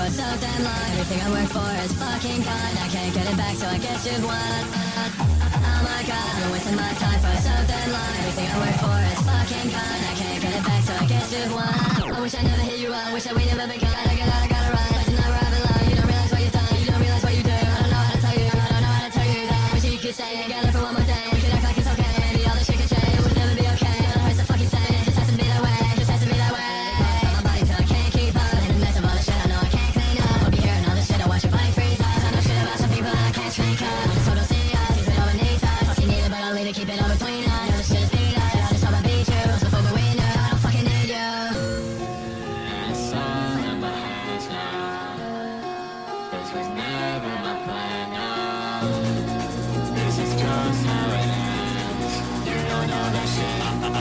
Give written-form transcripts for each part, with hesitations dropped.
for so damn long. Everything I work for is fucking gone. I can't get it back, so I guess you've won. Oh my god, I've been wasting my time for so damn long. Everything I work for is fucking gone. I can't get it back, so I guess you've won. I wish I never hit you up, wish that we never begun. I gotta run, but you never have alone. You don't realize what you've done, you don't realize what you do. I don't know how to tell you, I don't know how to tell you that. Wish you could stay together for one more day. We could act like it's okay, maybe all this shit could change. It would never be okay, but it hurts to fucking say. It just has to be that way, it just has to be that way. But my body till I can't keep up. In the mess of all the shit I know I can't clean up. Hope you hearing all this shit, I watch your body freeze up. I know shit about some people and I can't speak up. I just hope don't see us, keep it all beneath us. Fuck you need it, but I'll leave it, keep it all between us. Know this shit is beat up, I just hope I beat you. So fuck the winner, I don't fucking need you. It's all in my hands now. This was never my plan, no. This is just how it ends. You don't know that shit. I know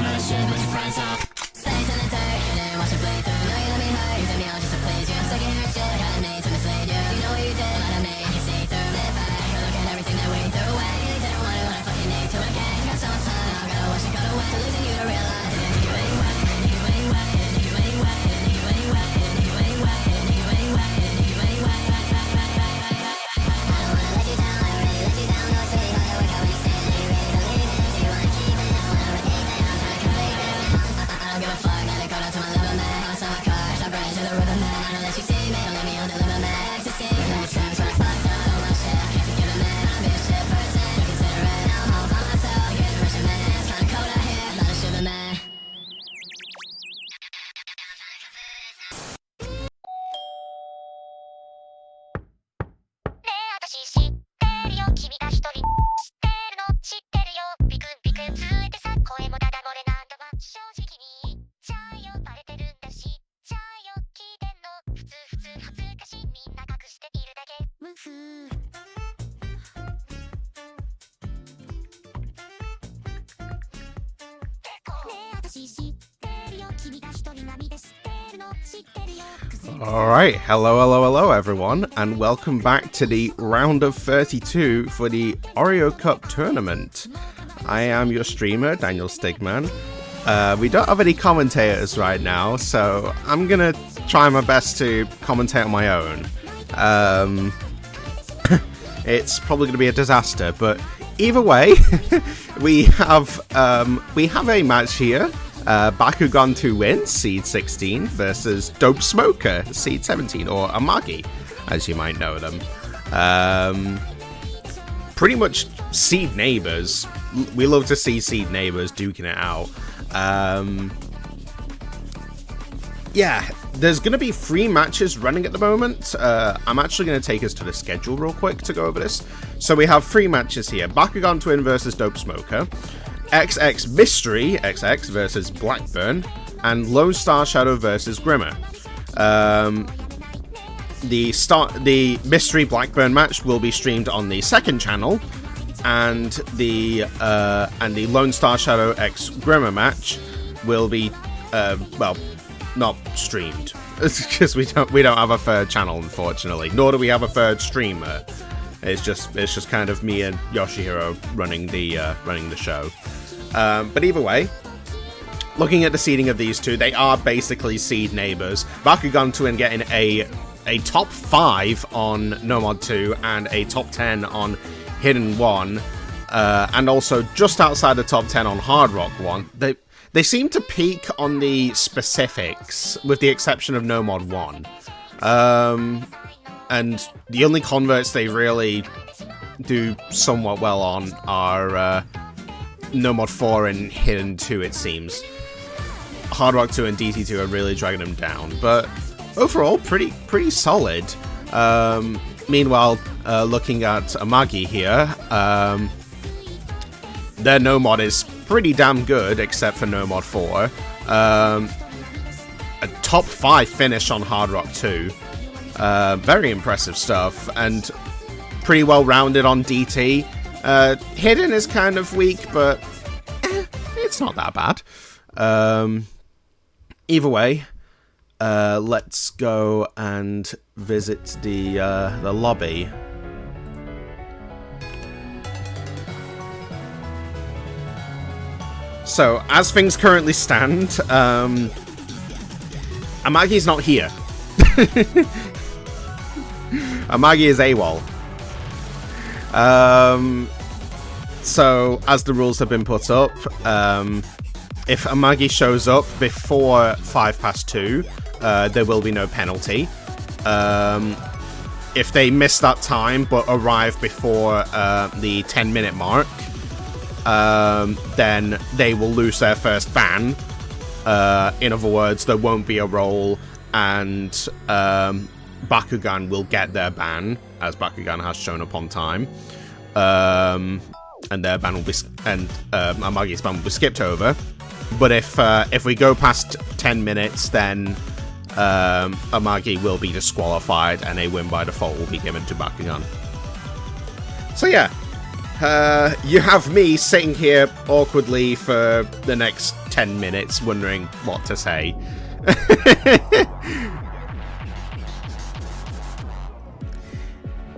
that shit, but your friends up. Stays in the dirt, you didn't watch it bleed through. Know you let me hurt, you took me on just to please you. I'm sick of hearing shit, got a need to mislead you. You know what you did, let me, you see through. Sit back, look at everything that we threw away. You didn't want to, I fucking need to again. Got so much time, I gotta watch it go away. To losing you to realize it didn't you anyway. Didn't you anyway, didn't you anyway, didn't you anyway, didn't you anyway, didn't you anyway, didn't you anyway. I don't wanna let you down, I already let you down. Know it's really hard to work out when you say that you really believe it. Do you wanna keep it? I wanna repeat it, I'm trying to complete it. I don't give a fuck, let it go down to my level, man. I'm so cars, I'm burning to the rhythm, man. I know that you see me, don't let me on deliver, man. Ecstasy, next time it's when I fucked up. All my shit, I can't forgive it, man. I'm a shit person, don't consider it. I'm all by myself, getting rich, man. It's kinda cold out here, not a shiver, man. ねえ私知ってるよ君が一人知ってるの知ってるよビクビクついてさ声もダダ漏れなんだわ正直に言っちゃうよバレてるんだしじゃあよ聞いてんの普通恥ずかしいみんな隠しているだけムフねえ私知ってるよ君が一人波で知ってるの知ってるよ Alright, hello everyone, and welcome back to the round of 32 for the Oreo Cup tournament. I am your streamer, Daniel Stigman. We don't have any commentators right now, so I'm gonna try my best to commentate on my own. It's probably gonna be a disaster, but either way, we have a match here. Bakugan2win, Seed 16, versus Dope Smoker, Seed 17, or Amagi, as you might know them. Pretty much Seed neighbors. We love to see Seed neighbors duking it out. Yeah, there's going to be 3 matches running at the moment. I'm actually going to take us to the schedule real quick to go over this. So we have 3 matches here. Bakugan2win versus Dope Smoker. XX Mystery XX versus Blackburn, and Lone Star Shadow versus Grimrr. The Mystery Blackburn match will be streamed on the second channel, and the Lone Star Shadow x Grimrr match will be well, not streamed because we don't have a third channel, unfortunately. Nor do we have a third streamer. It's just kind of me and Yoshihiro running the show. But either way, looking at the seeding of these two, they are basically seed neighbors. Bakugan2win getting a top 5 on Nomod 2 and a top 10 on Hidden 1, and also just outside the top 10 on Hard Rock 1. They seem to peak on the specifics, with the exception of Nomod 1. And the only converts they really do somewhat well on are Nomod 4 and Hidden 2, it seems. Hard Rock 2 and DT2 are really dragging them down, but overall, pretty solid. Meanwhile, looking at Amagi here, their Nomod is pretty damn good, except for Nomod 4. A top 5 finish on Hard Rock 2. Very impressive stuff, and pretty well rounded on DT. Hidden is kind of weak, but it's not that bad. Either way, let's go and visit the lobby. So, as things currently stand, Amagi's not here. Amagi is AWOL. So, as the rules have been put up, if Amagi shows up before 2:05, there will be no penalty. If they miss that time but arrive before the 10-minute mark, then they will lose their first ban. In other words, there won't be a roll, and Bakugan will get their ban, as Bakugan has shown up on time. And their ban will be, and Amagi's ban will be skipped over. But if we go past 10 minutes, then Amagi will be disqualified, and a win by default will be given to Bakugan. So yeah, you have me sitting here awkwardly for the next 10 minutes, wondering what to say.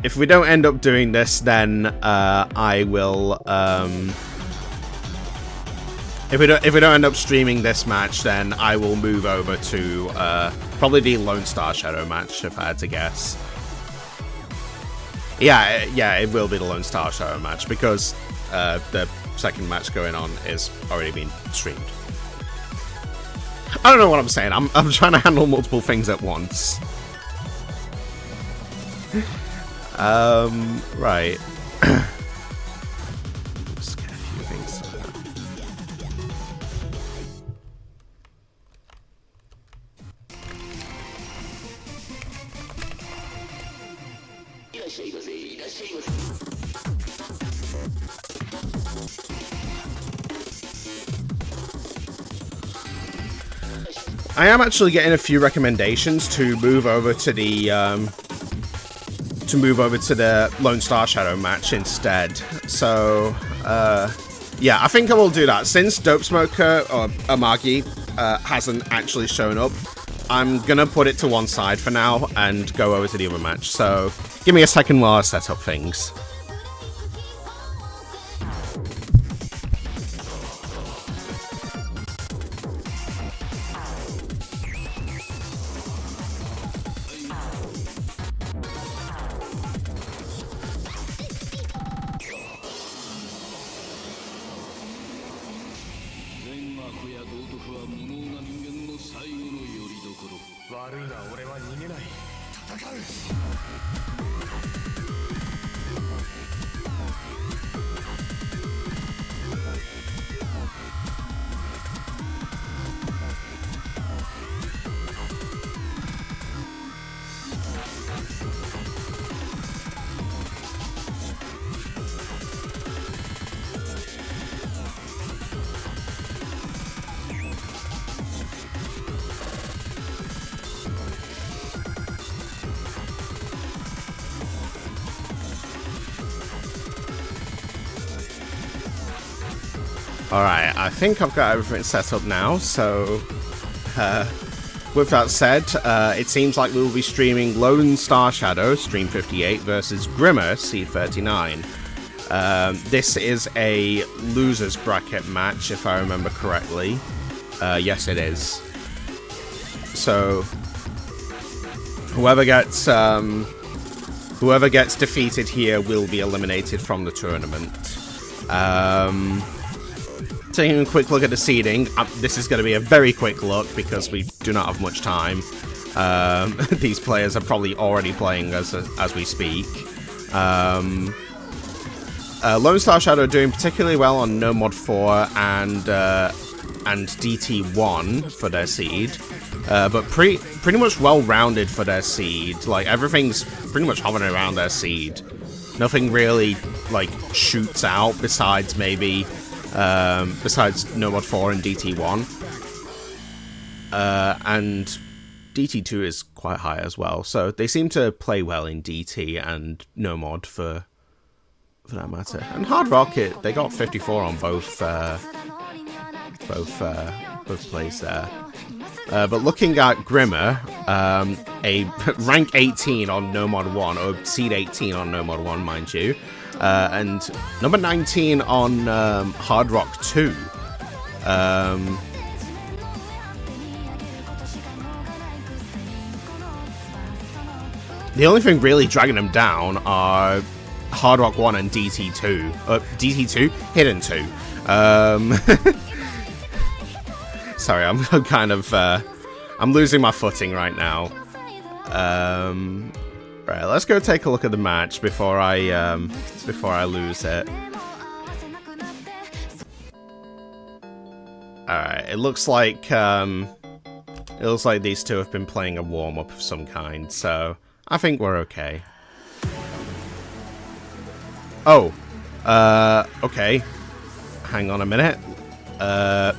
If we don't end up doing this, then I will. If we don't end up streaming this match, then I will move over to probably the Lone Star Shadow match, if I had to guess. Yeah, it will be the Lone Star Shadow match, because the second match going on is already been streamed. I don't know what I'm saying. I'm trying to handle multiple things at once. Right. Just get a few things. I am actually getting a few recommendations to move over to the Lone Star Shadow match instead. So yeah, I think I will do that. Since Dope Smoker or Amagi hasn't actually shown up, I'm gonna put it to one side for now and go over to the other match. So give me a second while I set up things. Alright, I think I've got everything set up now, so with that said, it seems like we will be streaming Lone Star Shadow, Stream 58, versus Grimrr, Seed 39. This is a losers bracket match, if I remember correctly. Yes, it is. So, whoever gets defeated here will be eliminated from the tournament. Taking a quick look at the seeding, this is going to be a very quick look because we do not have much time. These players are probably already playing as we speak. Lone Star Shadow doing particularly well on No Mod 4 and DT1 for their seed, but pretty much well-rounded for their seed. Like, everything's pretty much hovering around their seed. Nothing really, like, shoots out besides maybe... besides No Mod 4 and DT1. And DT2 is quite high as well, so they seem to play well in DT and No Mod for that matter. And Hard Rocket, they got 54 on both plays there. But looking at Grimrr, a rank 18 on No Mod 1, or seed 18 on No Mod 1, mind you, and number 19 on Hard Rock 2. The only thing really dragging them down are Hard Rock 1 and DT2. DT2? Hidden 2. Sorry, I'm kind of... I'm losing my footing right now. Right, let's go take a look at the match before I lose it. Alright, it looks like these two have been playing a warm-up of some kind, so I think we're okay. Oh, okay. Hang on a minute.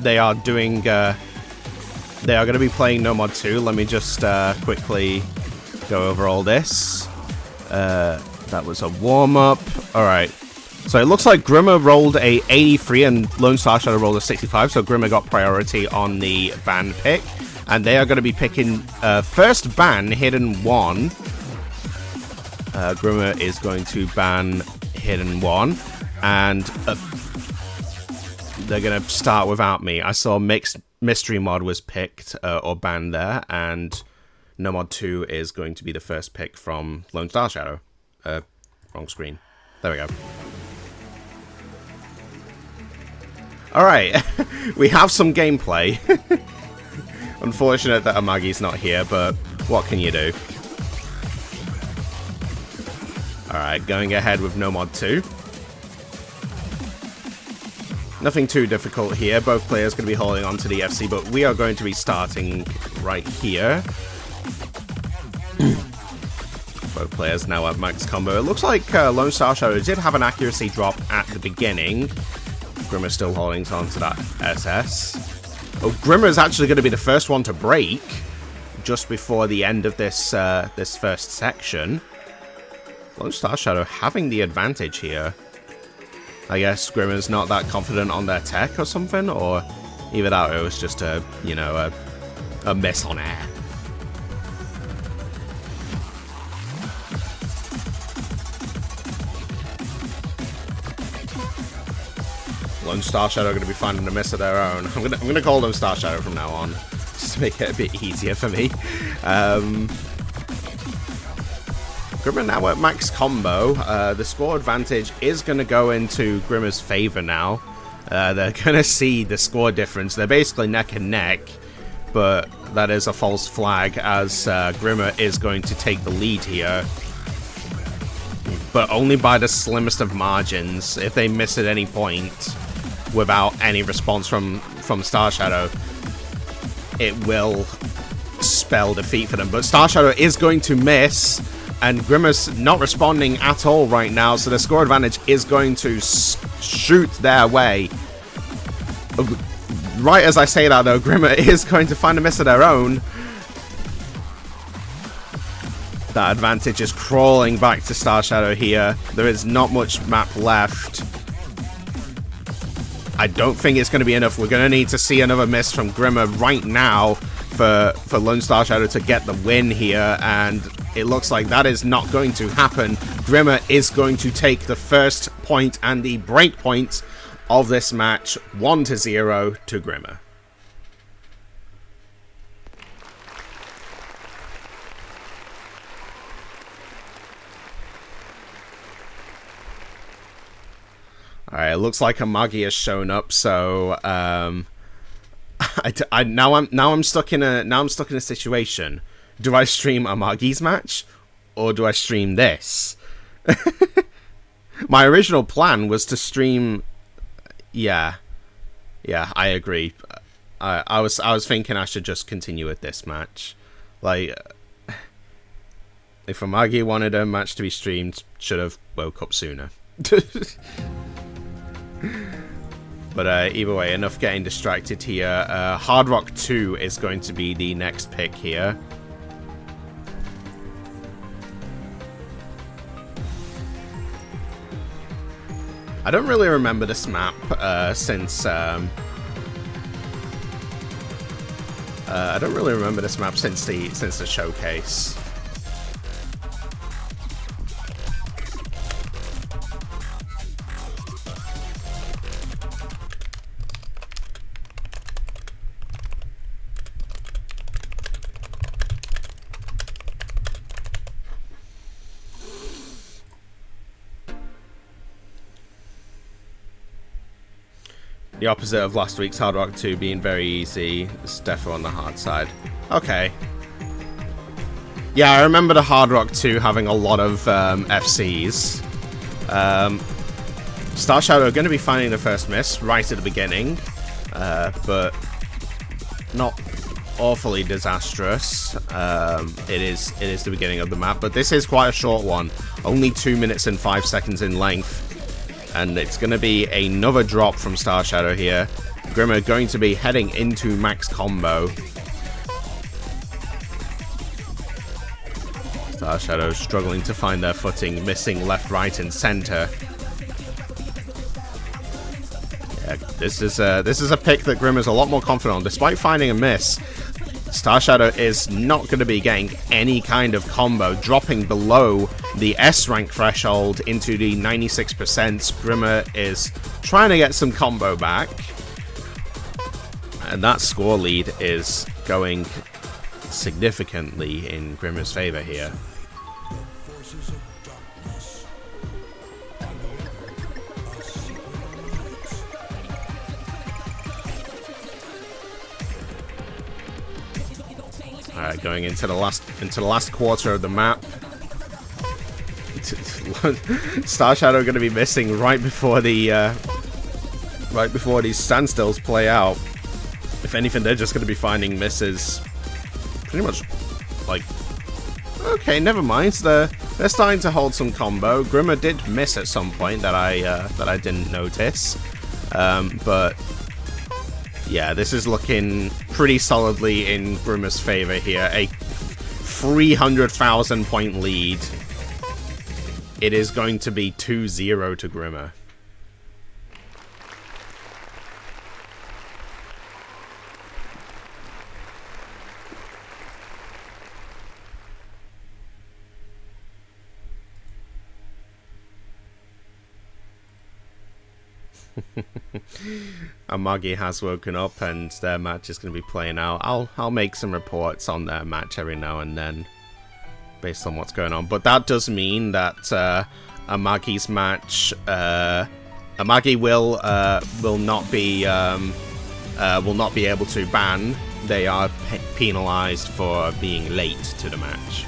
They are doing, they are going to be playing No Mod 2. Let me just quickly go over all this. That was a warm-up. Alright. So it looks like Grimrr rolled a 83 and Lone Star Shadow rolled a 65, so Grimrr got priority on the ban pick. And they are going to be picking first ban, Hidden 1. Grimrr is going to ban Hidden 1. And they're going to start without me. I saw Mixed Mystery Mod was picked or banned there, and No Mod 2 is going to be the first pick from Lone Star Shadow. Wrong screen. There we go. Alright, we have some gameplay. Unfortunate that Amagi's not here, but what can you do? Alright, going ahead with No Mod 2. Nothing too difficult here. Both players going to be holding on to the FC, but we are going to be starting right here. Both players now at max combo. It looks like Lone Star Shadow did have an accuracy drop at the beginning. Grimrr still holding on to that SS. Oh, Grimrr is actually going to be the first one to break just before the end of this this first section. Lone Star Shadow having the advantage here. I guess Grimr's not that confident on their tech or something, or either that or it was just a, you know, a miss on air. Lone Star Shadow are going to be finding a miss of their own. I'm gonna call them Star Shadow from now on, just to make it a bit easier for me. Grimrr now at max combo. The score advantage is going to go into Grimr's favor now. They're going to see the score difference. They're basically neck and neck, but that is a false flag as Grimrr is going to take the lead here. But only by the slimmest of margins. If they miss at any point without any response from Star Shadow, it will spell defeat for them. But Star Shadow is going to miss, and Grimr's not responding at all right now, so the score advantage is going to shoot their way. Right as I say that, though, Grimrr is going to find a miss of their own. That advantage is crawling back to Star Shadow here. There is not much map left. I don't think it's going to be enough. We're going to need to see another miss from Grimrr right now for Lone Star Shadow to get the win here, and it looks like that is not going to happen. Grimrr is going to take the first point and the break point of this match, 1-0 to Grimrr. Alright, it looks like Amagi has shown up, so now I'm stuck in a situation. Do I stream Amagi's match, or do I stream this? My original plan was to stream. Yeah, I agree. I was thinking I should just continue with this match. Like, if Amagi wanted a match to be streamed, should have woke up sooner. But either way, enough getting distracted here. Hard Rock 2 is going to be the next pick here. I don't really remember this map since the showcase. The opposite of last week's Hard Rock 2 being very easy. It's definitely on the hard side. Okay. Yeah, I remember the Hard Rock 2 having a lot of FCs. Star Shadow are going to be finding the first miss right at the beginning, but not awfully disastrous. It is the beginning of the map, but this is quite a short one, only 2 minutes and 5 seconds in length, and it's going to be another drop from Star Shadow here. Grimrr going to be heading into max combo. Star Shadow struggling to find their footing, missing left, right, and center. Yeah, this is a pick that Grimrr's a lot more confident on, despite finding a miss. Star Shadow is not going to be getting any kind of combo, dropping below the S rank threshold into the 96%. Grimrr is trying to get some combo back, and that score lead is going significantly in Grimrr's favor here. Alright, going into the last quarter of the map. Star Shadow going to be missing right before these standstills play out. If anything, they're just going to be finding misses. Pretty much, like, okay, never mind. They're starting to hold some combo. Grimrr did miss at some point that I didn't notice, but yeah, this is looking pretty solidly in Grimrr's favor here. A 300,000 point lead. It is going to be 2-0 to Grimrr. Amagi has woken up and their match is going to be playing out. I'll make some reports on their match every now and then based on what's going on. But that does mean that Amagi's match, Amagi will not be able to ban. They are penalized for being late to the match.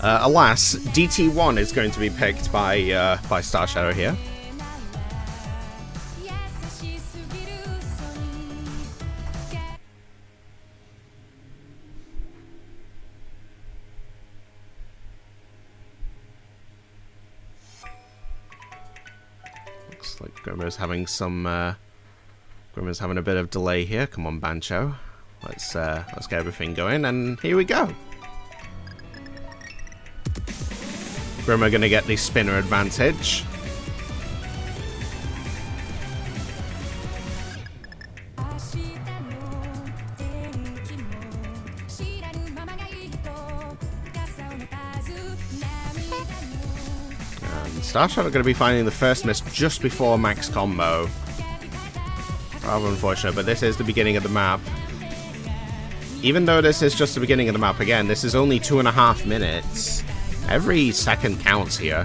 Alas, DT1 is going to be picked by Star Shadow here. Looks like Grimrr's having Grimrr's having a bit of delay here. Come on, Bancho. Let's get everything going, and here we go. Grimrrr gonna get the spinner advantage. And Star Shadow gonna be finding the first miss just before max combo. Rather unfortunate, but this is the beginning of the map. Even though this is just the beginning of the map, again, this is only 2.5 minutes. Every second counts here.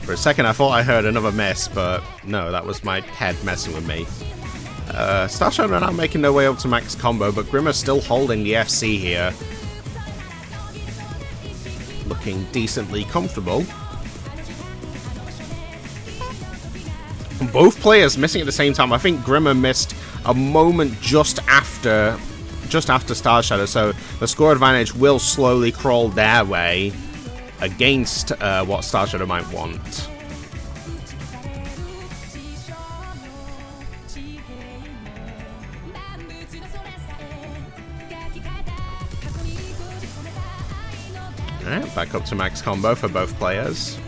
For a second I thought I heard another miss, but no, that was my head messing with me. Star Shadow are now making their way up to max combo, but Grimrr's still holding the FC here. Looking decently comfortable. Both players missing at the same time. I think Grimrrr missed a moment just after Star Shadow, so the score advantage will slowly crawl their way against what Star Shadow might want. Alright, back up to max combo for both players.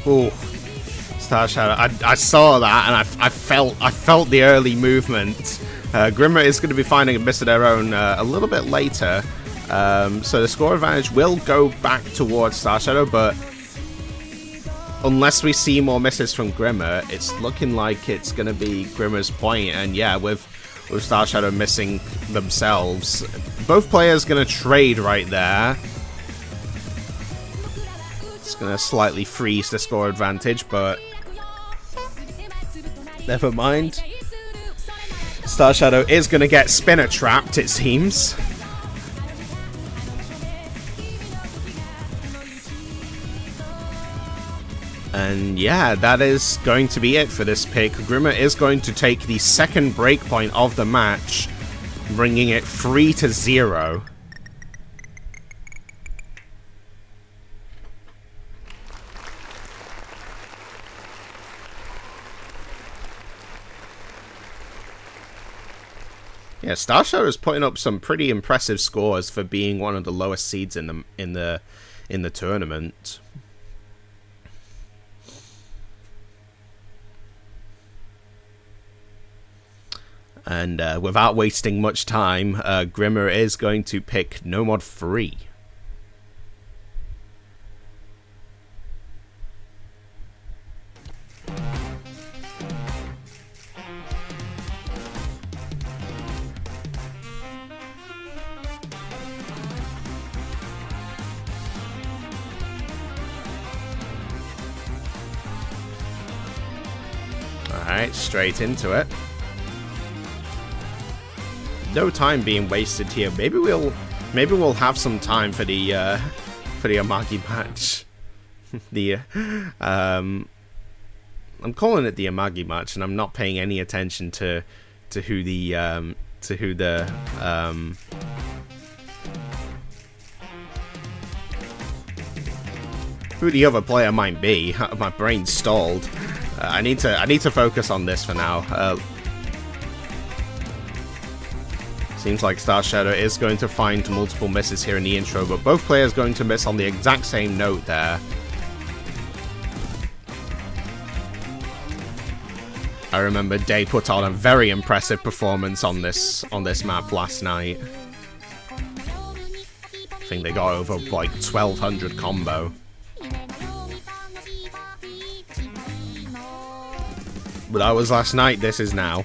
Ooh, Star Shadow. I saw that and I felt the early movement Grimrr is going to be finding a miss of their own a little bit later. So the score advantage will go back towards Star Shadow, but unless we see more misses from Grimrr, it's looking like it's going to be Grimrr's point. And yeah, with Star Shadow missing themselves, both players going to trade right there. It's going to slightly freeze the score advantage, but never mind. Star Shadow is going to get spinner trapped, it seems. And yeah, that is going to be it for this pick. Grimrr is going to take the second breakpoint of the match, bringing it 3-0. Yeah, Star Shadow is putting up some pretty impressive scores for being one of the lowest seeds in the tournament. And without wasting much time, Grimrr is going to pick No Mod 3. Alright, straight into it. No time being wasted here. Maybe we'll have some time for the Amagi match. I'm calling it the Amagi match, and I'm not paying any attention to who the other player might be. My brain's stalled. I need to focus on this for now. Seems like Star Shadow is going to find multiple misses here in the intro, but both players going to miss on the exact same note there. I remember Day put on a very impressive performance on this map last night. I think they got over like 1200 combo. But that was last night, this is now.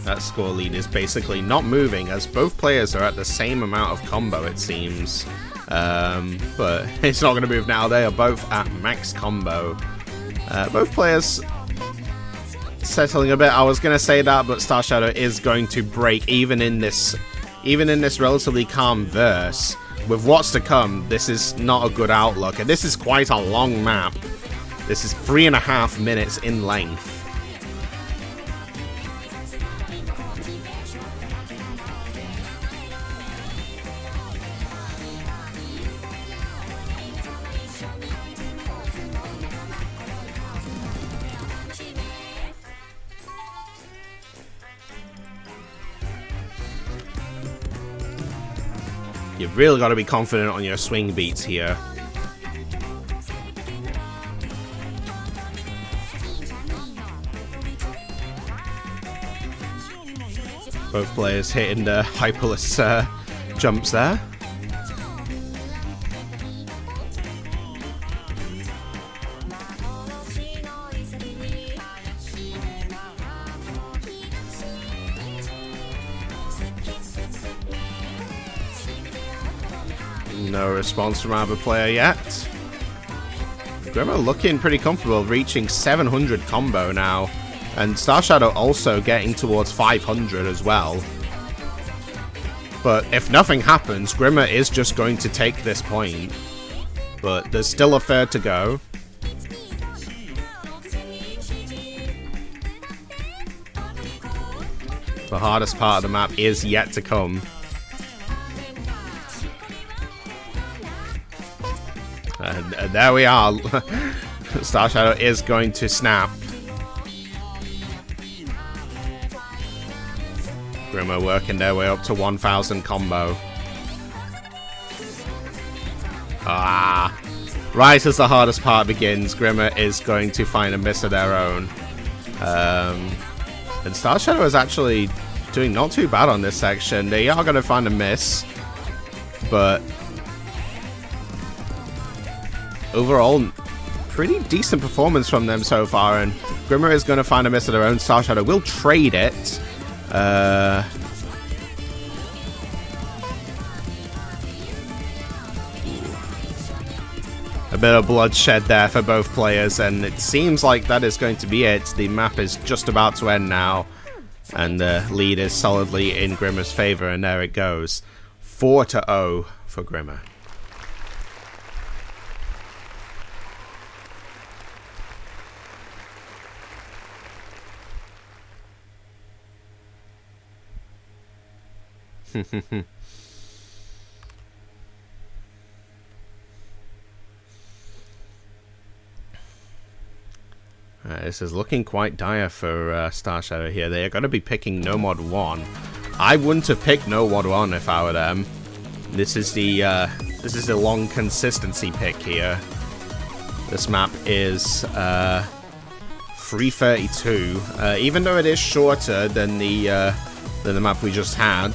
That score lead is basically not moving, as both players are at the same amount of combo, it seems. But it's not going to move now. They are both at max combo. Both players settling a bit. I was going to say that, but Star Shadow is going to break even in this relatively calm verse. With what's to come, this is not a good outlook, and this is quite a long map. This is 3.5 minutes in length. You've really got to be confident on your swing beats here. Both players hitting the hyperless jumps there. No response from either player yet. Grimrr looking pretty comfortable, reaching 700 combo now. And Star Shadow also getting towards 500 as well. But if nothing happens, Grimrr is just going to take this point. But there's still a third to go. The hardest part of the map is yet to come. And there we are. Star Shadow is going to snap. Grimrr working their way up to 1000 combo. right as the hardest part begins, Grimrr is going to find a miss of their own. And Star Shadow is actually doing not too bad on this section. They are going to find a miss, but overall, pretty decent performance from them so far. And Grimrr is going to find a miss of their own. Star Shadow will trade it. A bit of bloodshed there for both players, and it seems like that is going to be it. The map is just about to end now, and the lead is solidly in Grimr's favor, and there it goes. 4-0 for Grimrr. This is looking quite dire for Star Shadow here. They are going to be picking No Mod 1. I wouldn't have picked No Mod 1 if I were them. This is the long consistency pick here. This map is 332. Even though it is shorter than the map we just had,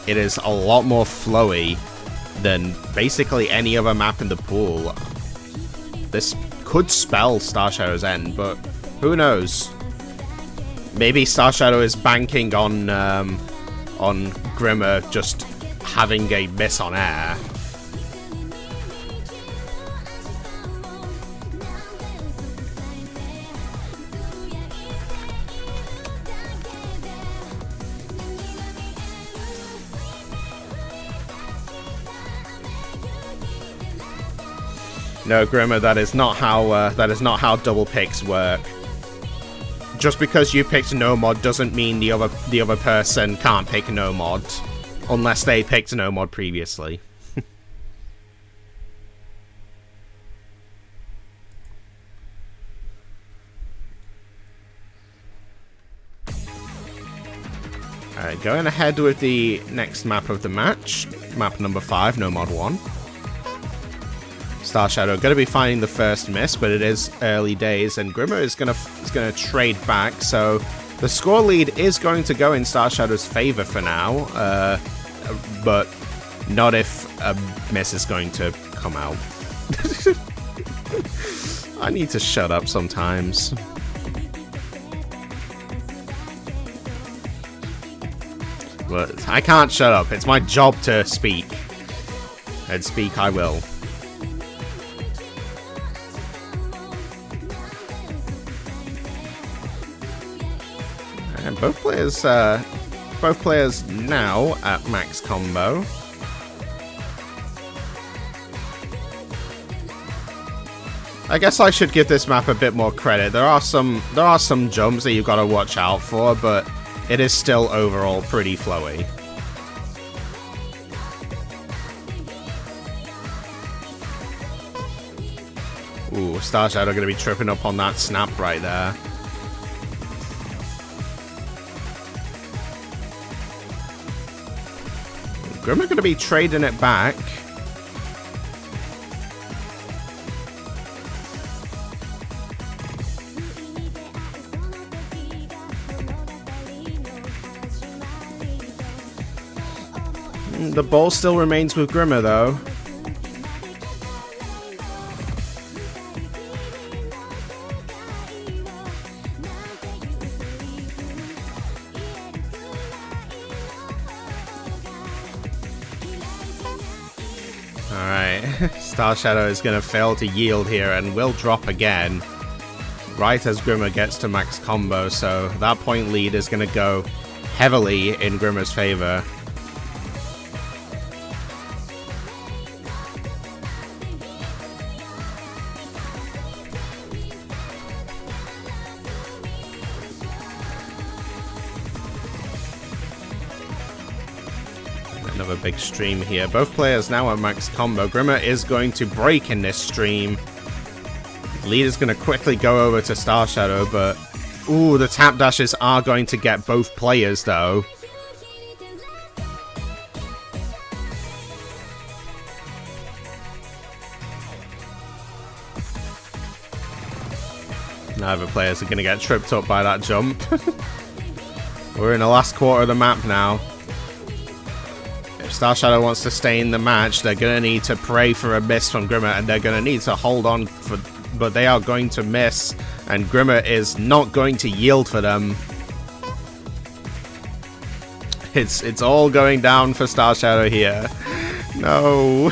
it is a lot more flowy than basically any other map in the pool. This could spell Star Shadow's end, but who knows? Maybe Star Shadow is banking on Grimrr just having a miss on air. No, Grimrr, that is not how double picks work. Just because you picked no mod doesn't mean the other person can't pick no mod, unless they picked no mod previously. Alright, going ahead with the next map of the match, map number 5, No Mod 1. Star Shadow going to be finding the first miss, but it is early days, and Grimrr is going to trade back, so the score lead is going to go in Star Shadow's favor for now, but not if a miss is going to come out. I need to shut up sometimes. But I can't shut up. It's my job to speak. And speak I will. And both players now at max combo. I guess I should give this map a bit more credit. There are some jumps that you've got to watch out for, but it is still overall pretty flowy. Ooh, Star Shadow going to be tripping up on that snap right there. Grimrr going to be trading it back. The ball still remains with Grimrr, though. Alright, Star Shadow is going to fail to yield here and will drop again. Right as Grimrr gets to max combo, so that point lead is going to go heavily in Grimr's favor. Another big stream here. Both players now at max combo. Grimrr is going to break in this stream. Lead is going to quickly go over to Star Shadow, but ooh, the tap dashes are going to get both players though. Neither players are going to get tripped up by that jump. We're in the last quarter of the map now. If Star Shadow wants to stay in the match, they're going to need to pray for a miss from Grimrr, and they're going to need to hold on for, but they are going to miss, and Grimrr is not going to yield for them. It's all going down for Star Shadow here. No.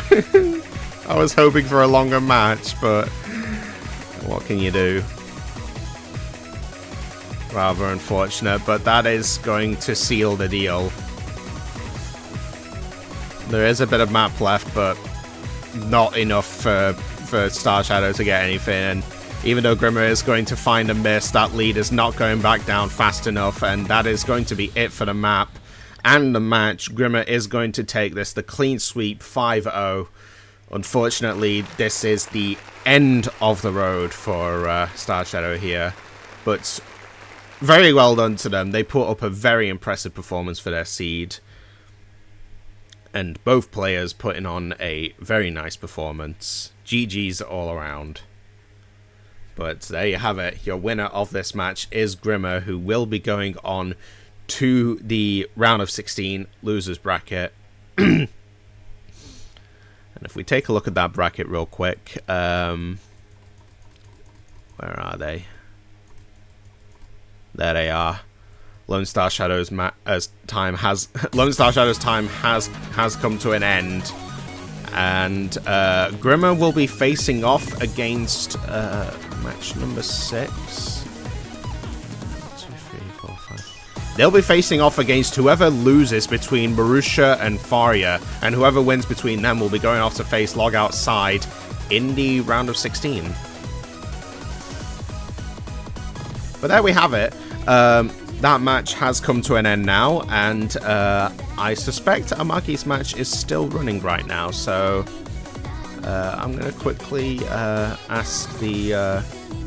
I was hoping for a longer match, but what can you do? Rather unfortunate, but that is going to seal the deal. There is a bit of map left, but not enough for Star Shadow to get anything. And even though Grimrr is going to find a miss, that lead is not going back down fast enough, and that is going to be it for the map and the match. Grimrr is going to take this, the clean sweep, 5-0. Unfortunately, this is the end of the road for Star Shadow here, but very well done to them. They put up a very impressive performance for their seed, and both players putting on a very nice performance. GG's all around. But there you have it. Your winner of this match is Grimrr, who will be going on to the round of 16 losers bracket. And if we take a look at that bracket real quick, where are they? There they are. Lone Star Shadow's time has come to an end, and Grimrr will be facing off against match number 6. 1, 2, 3, 4, 5. They'll be facing off against whoever loses between Marusha and Faria, and whoever wins between them will be going off to face Log Outside in the round of 16. But there we have it. That match has come to an end now, and I suspect Amaki's match is still running right now, so I'm going to quickly ask the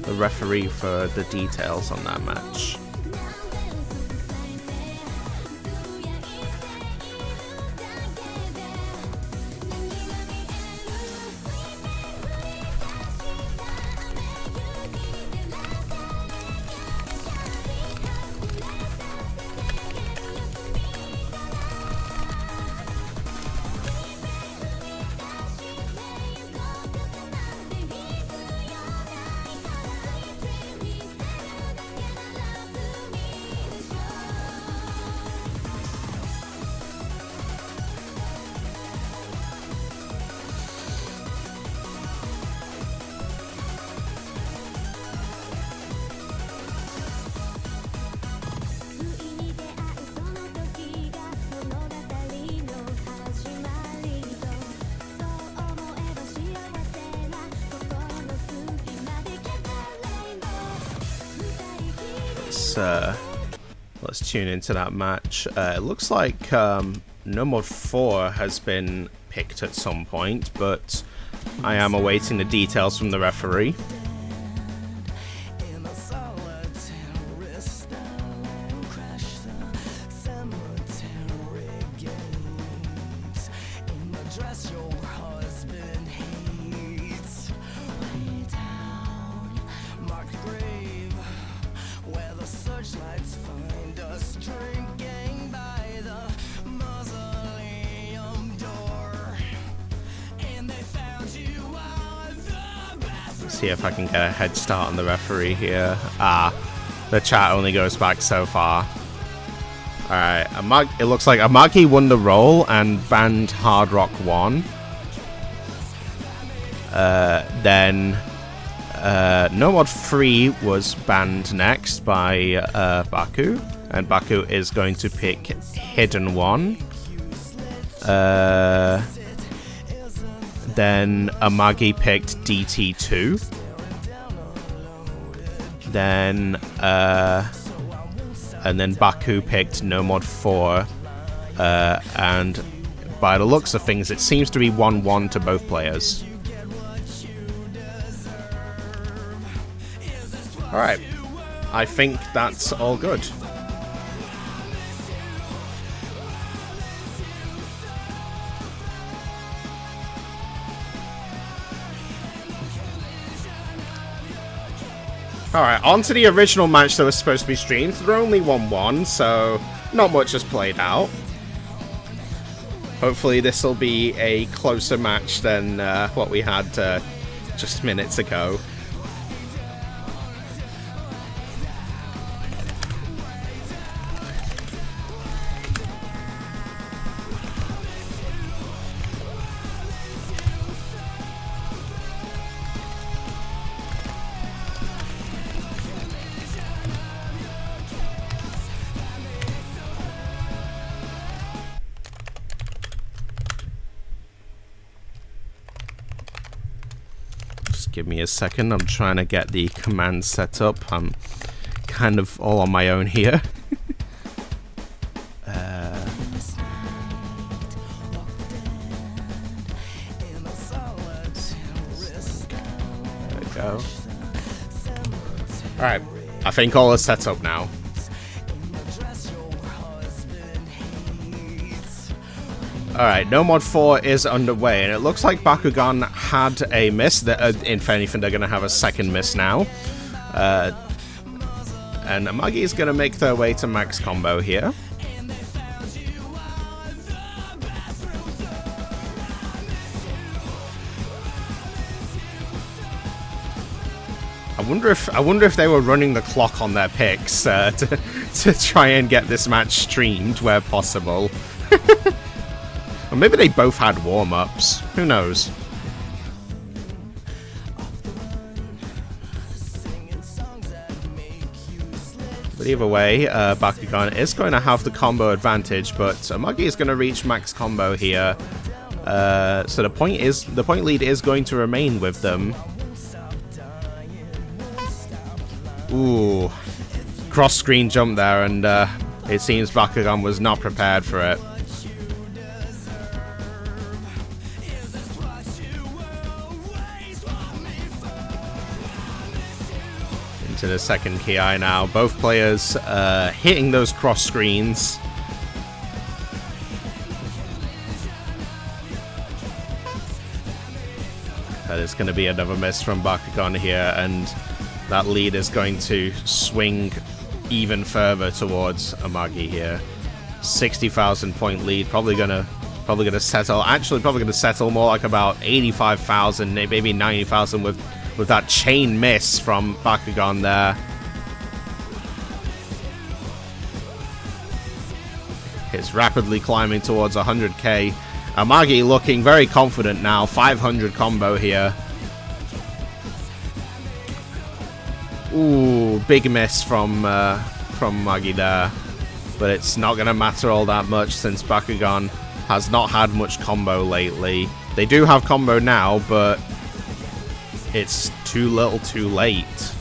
referee for the details on that match. Let's tune into that match. It looks like No Mod 4 has been picked at some point, but I am awaiting the details from the referee. See if I can get a head start on the referee here. The chat only goes back so far. Alright, it looks like Amagi won the role and banned Hard Rock 1. Then No Mod 3 was banned next by Baku, and Baku is going to pick Hidden 1. Then Amagi picked DT2. Then and then Baku picked No Mod 4. And by the looks of things, it seems to be 1-1 to both players. Alright, I think that's all good. Alright, on to the original match that was supposed to be streamed. They're only 1-1, so not much has played out. Hopefully this will be a closer match than what we had just minutes ago. Give me a second, I'm trying to get the command set up. I'm kind of all on my own here. There we go. Alright, I think all is set up now. Alright, No Mod 4 is underway, and it looks like Bakugan had a miss. If anything, they're going to have a second miss now. And Amagi is going to make their way to max combo here. I wonder if they were running the clock on their picks to try and get this match streamed where possible. Or maybe they both had warm-ups. Who knows? But either way, Bakugan is going to have the combo advantage, but Amagi is going to reach max combo here. So the point lead is going to remain with them. Ooh, cross-screen jump there, and it seems Bakugan was not prepared for it. Into the second Ki now. Both players hitting those cross screens. That is going to be another miss from Bakugan here, and that lead is going to swing even further towards Amagi here. 60,000 point lead, probably gonna settle. Actually, probably gonna settle more like about 85,000, maybe 90,000 with that chain miss from Bakugan there. It's rapidly climbing towards 100k. Amagi looking very confident now. 500 combo here. Ooh, big miss from Amagi there. But it's not going to matter all that much since Bakugan has not had much combo lately. They do have combo now, but it's too little too late.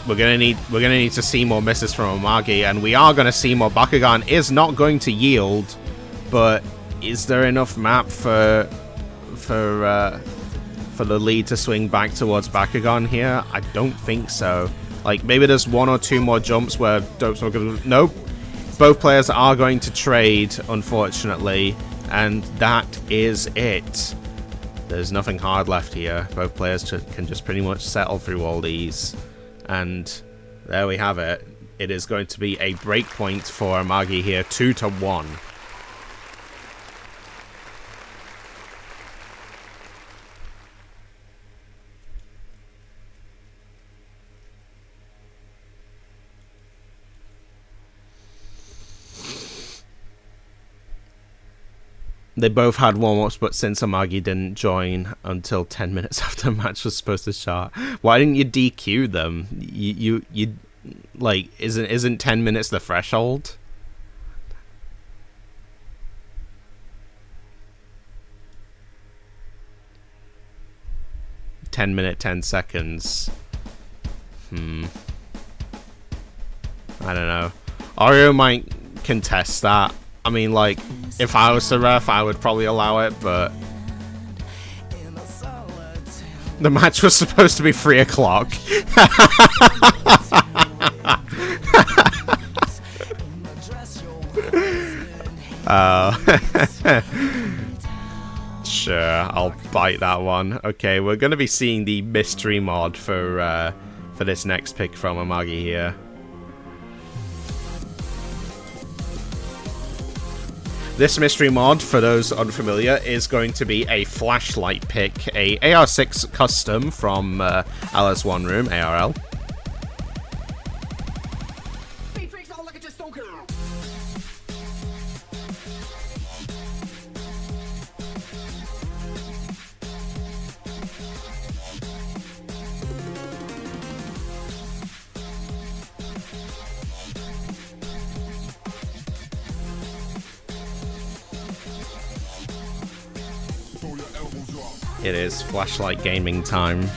We're gonna need to see more misses from Amagi, and we are gonna see more. Bakugan is not going to yield, but is there enough map for the lead to swing back towards Bakugan here? I don't think so. Like, maybe there's one or two more jumps where Dope's not gonna... Nope. Both players are going to trade, unfortunately, and that is it. There's nothing hard left here. Both players can just pretty much settle through all these. And there we have it. It is going to be a break point for Amagi here, 2-1. They both had warm-ups, but since Amagi didn't join until 10 minutes after the match was supposed to start, why didn't you DQ them? You like, isn't 10 minutes the threshold? "10 minute, 10 seconds." I don't know. Oreo might contest that. I mean, like, if I was the ref, I would probably allow it, but the match was supposed to be 3 o'clock. Sure, I'll bite that one. Okay, we're going to be seeing the mystery mod for for this next pick from Amagi here. This mystery mod, for those unfamiliar, is going to be a flashlight pick, a AR6 custom from Alice One Room, ARL. It is flashlight gaming time.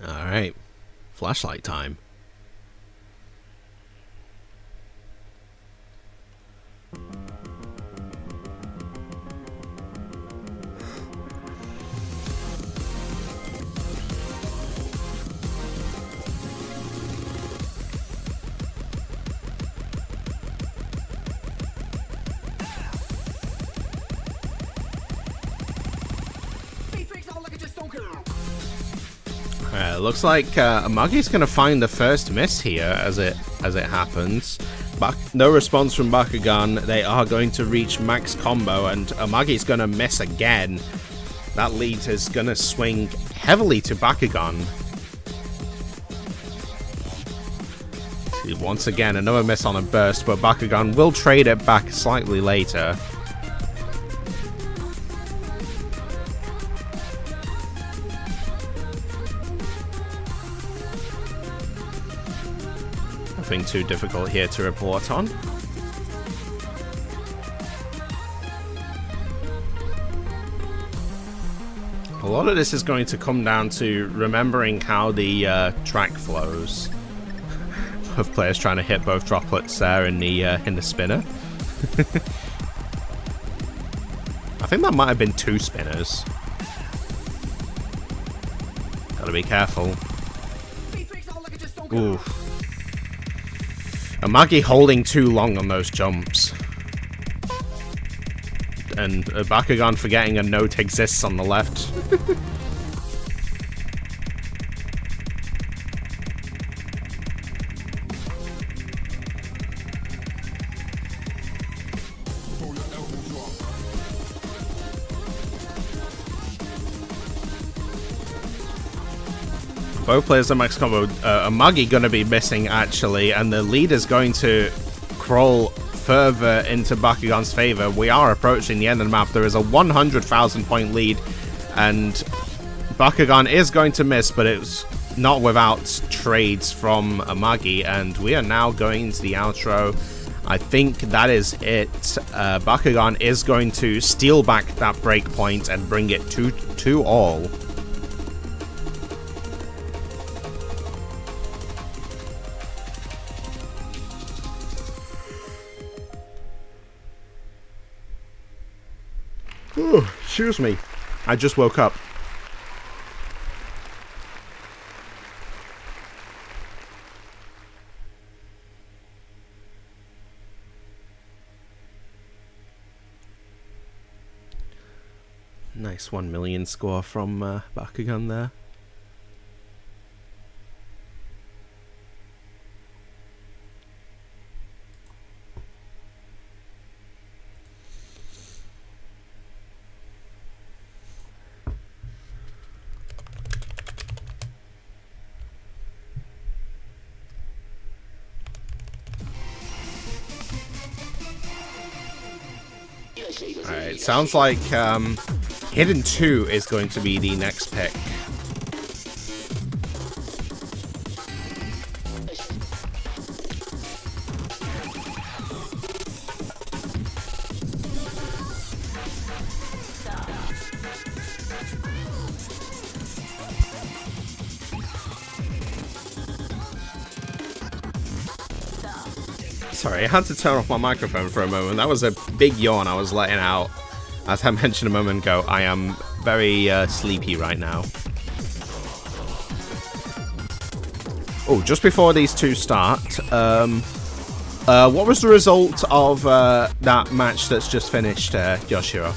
Alright, flashlight time. Looks like Amagi's gonna find the first miss here as it happens. No response from Bakugan. They are going to reach max combo, and Amagi's gonna miss again. That lead is gonna swing heavily to Bakugan. See, once again, another miss on a burst, but Bakugan will trade it back slightly later. Nothing too difficult here to report on. A lot of this is going to come down to remembering how the track flows of players trying to hit both droplets there in the spinner. I think that might have been 2 spinners. Gotta be careful. Ooh. Amagi holding too long on those jumps. And Bakugan forgetting a note exists on the left. Both players at max combo. Amagi gonna be missing actually, and the lead is going to crawl further into Bakugan's favor. We are approaching the end of the map. There is a 100,000 point lead, and Bakugan is going to miss, but it's not without trades from Amagi, and we are now going into the outro. I think that is it. Bakugan is going to steal back that break point and bring it to 2-all. Oh, excuse me. I just woke up. Nice 1 million score from Bakugan there. Alright, sounds like Hidden 2 is going to be the next pick. Sorry, I had to turn off my microphone for a moment. That was a big yawn I was letting out. As I mentioned a moment ago, I am very sleepy right now. Oh, just before these two start, what was the result of that match that's just finished, Yoshiro?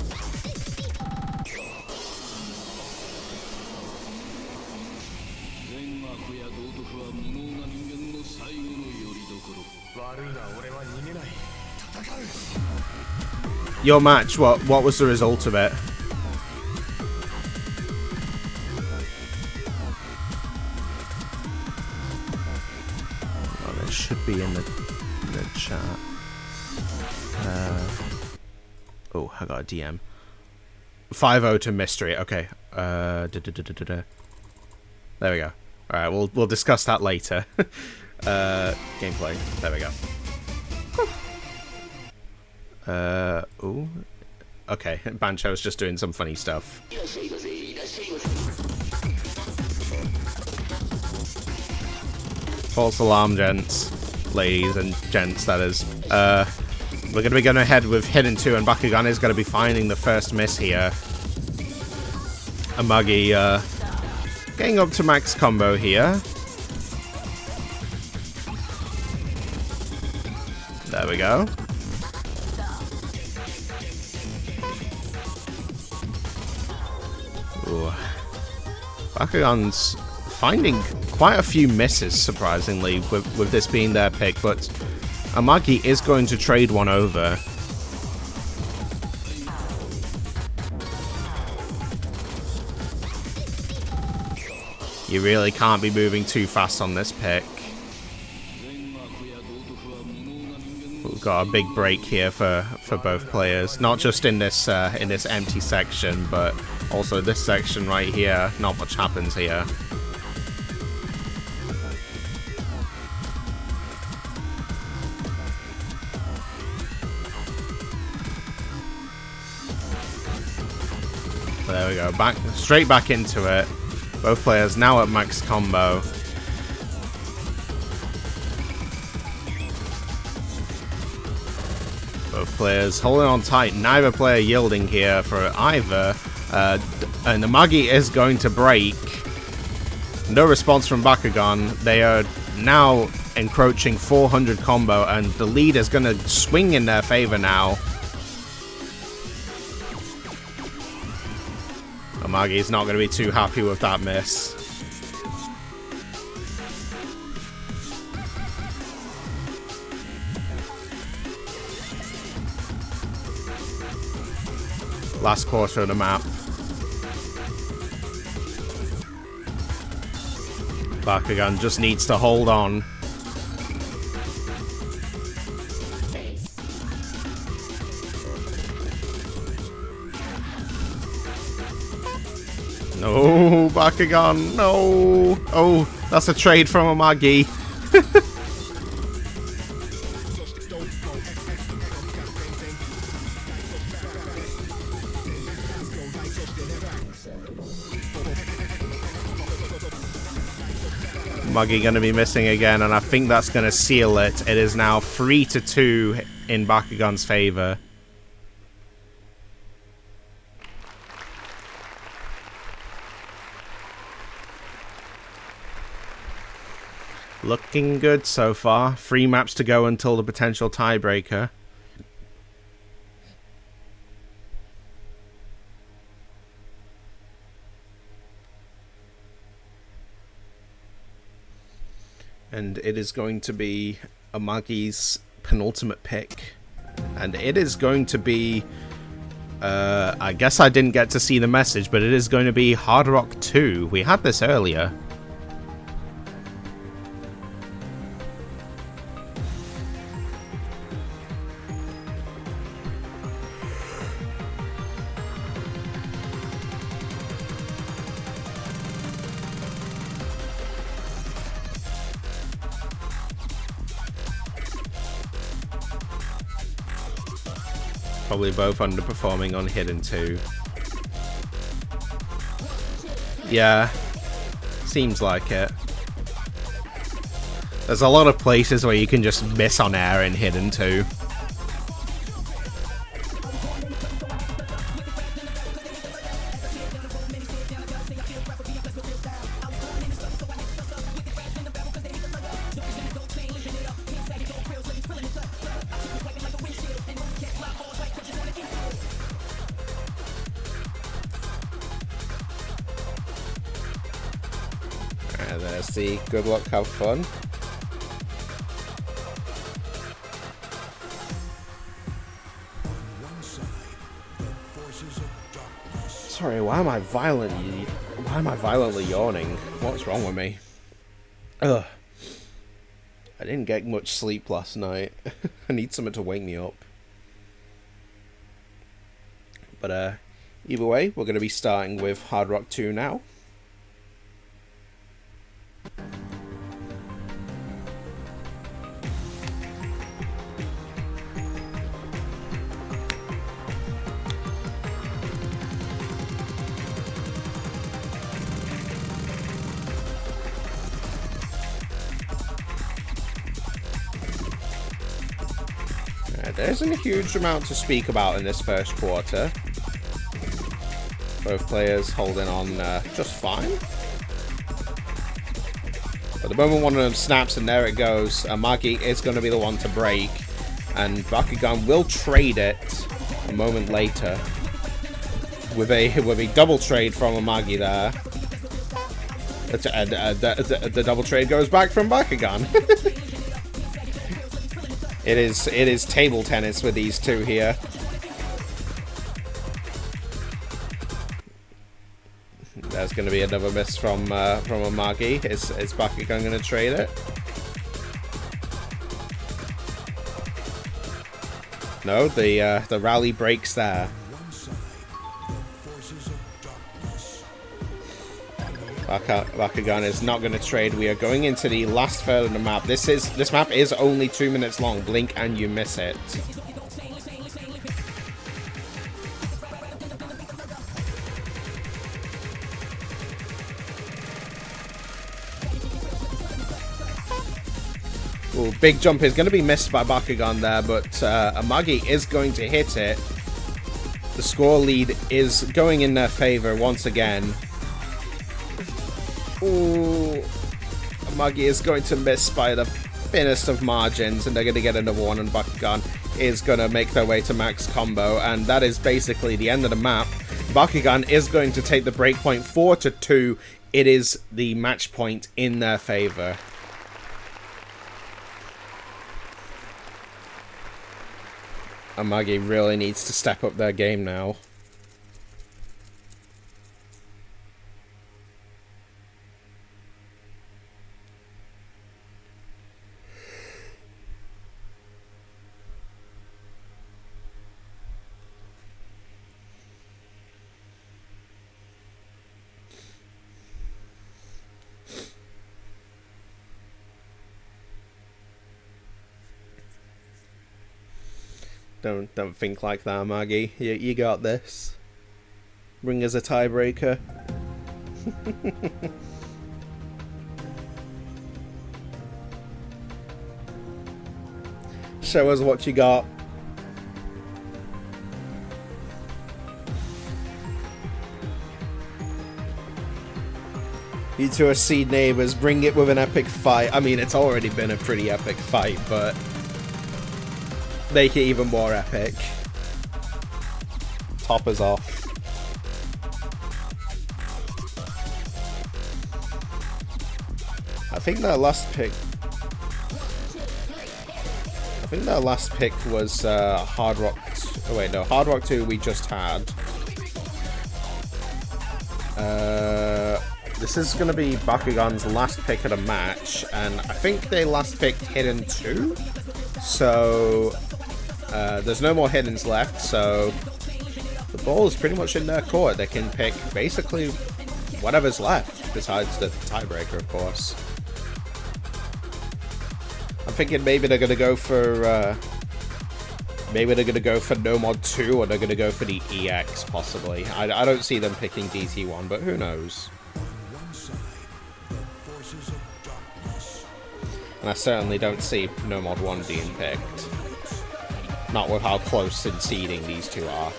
Your match, what was the result of it? Oh, it should be in the chat. Oh, I got a DM. 5-0 to Mystery. Okay. There we go. All right, we'll discuss that later. Gameplay. There we go. Ooh. Okay, Bancho's just doing some funny stuff. False alarm, gents. Ladies and gents, that is. We're going to be going ahead with Hidden 2, and Bakugan is going to be finding the first miss here. Amagi, getting up to max combo here. There we go. Ooh. Bakugan's finding quite a few misses, surprisingly, with this being their pick, but Amagi is going to trade one over. You really can't be moving too fast on this pick. We've got a big break here for both players, not just in this empty section, but also this section right here. Not much happens here. There we go, straight back into it. Both players now at max combo. Both players holding on tight, neither player yielding here for either. And Amagi is going to break. No response from Bakugan. They are now encroaching 400 combo, and the lead is going to swing in their favor now. Amagi's not going to be too happy with that miss. Last quarter of the map. Bakugan just needs to hold on. No, Bakugan, no. Oh, that's a trade from Amagi. Amagi going to be missing again, and I think that's going to seal it. It is now 3-2 in Bakugan's favor. Looking good so far. 3 maps to go until the potential tiebreaker. And it is going to be Amagi's penultimate pick. And it is going to be... I guess I didn't get to see the message, but it is going to be Hard Rock 2. We had this earlier. Probably both underperforming on Hidden 2. Yeah, seems like it. There's a lot of places where you can just miss on air in Hidden 2. And there's the good luck, have fun. Sorry, why am I violently yawning? What's wrong with me? Ugh. I didn't get much sleep last night. I need something to wake me up. But either way, we're going to be starting with Hard Rock 2 now. There isn't a huge amount to speak about in this first quarter. Both players holding on just fine. But the moment one of them snaps and there it goes, Amagi is going to be the one to break. And Bakugan will trade it a moment later. With a double trade from Amagi there. The double trade goes back from Bakugan. It is table tennis with these two here. There's going to be another miss from Amagi. Is Bakugan going to trade it? No, the rally breaks there. Bakugan is not going to trade. We are going into the last third of the map. This map is only 2 minutes long. Blink and you miss it. Ooh, big jump is going to be missed by Bakugan there, but Amagi is going to hit it. The score lead is going in their favor once again. Ooh, Amagi is going to miss by the thinnest of margins, and they're going to get another one, and Bakugan is going to make their way to max combo, and that is basically the end of the map. Bakugan is going to take the breakpoint 4-2. It is the match point in their favor. Amagi really needs to step up their game now. Don't think like that, Maggie. You got this. Bring us a tiebreaker. Show us what you got. You two are seed neighbors. Bring it with an epic fight. I mean, it's already been a pretty epic fight, but make it even more epic. Top us off. I think that last pick was Hard Rock. Oh wait, no, Hard Rock 2 we just had. This is gonna be Bakugan's last pick of the match, and I think they last picked Hidden 2. So there's no more hiddens left, so the ball is pretty much in their court. They can pick basically whatever's left, besides the tiebreaker, of course. I'm thinking maybe they're gonna go for No Mod 2, or they're gonna go for the EX possibly. I don't see them picking DT1, but who knows? And I certainly don't see No Mod 1 being picked. Not with how close in seeding these two are.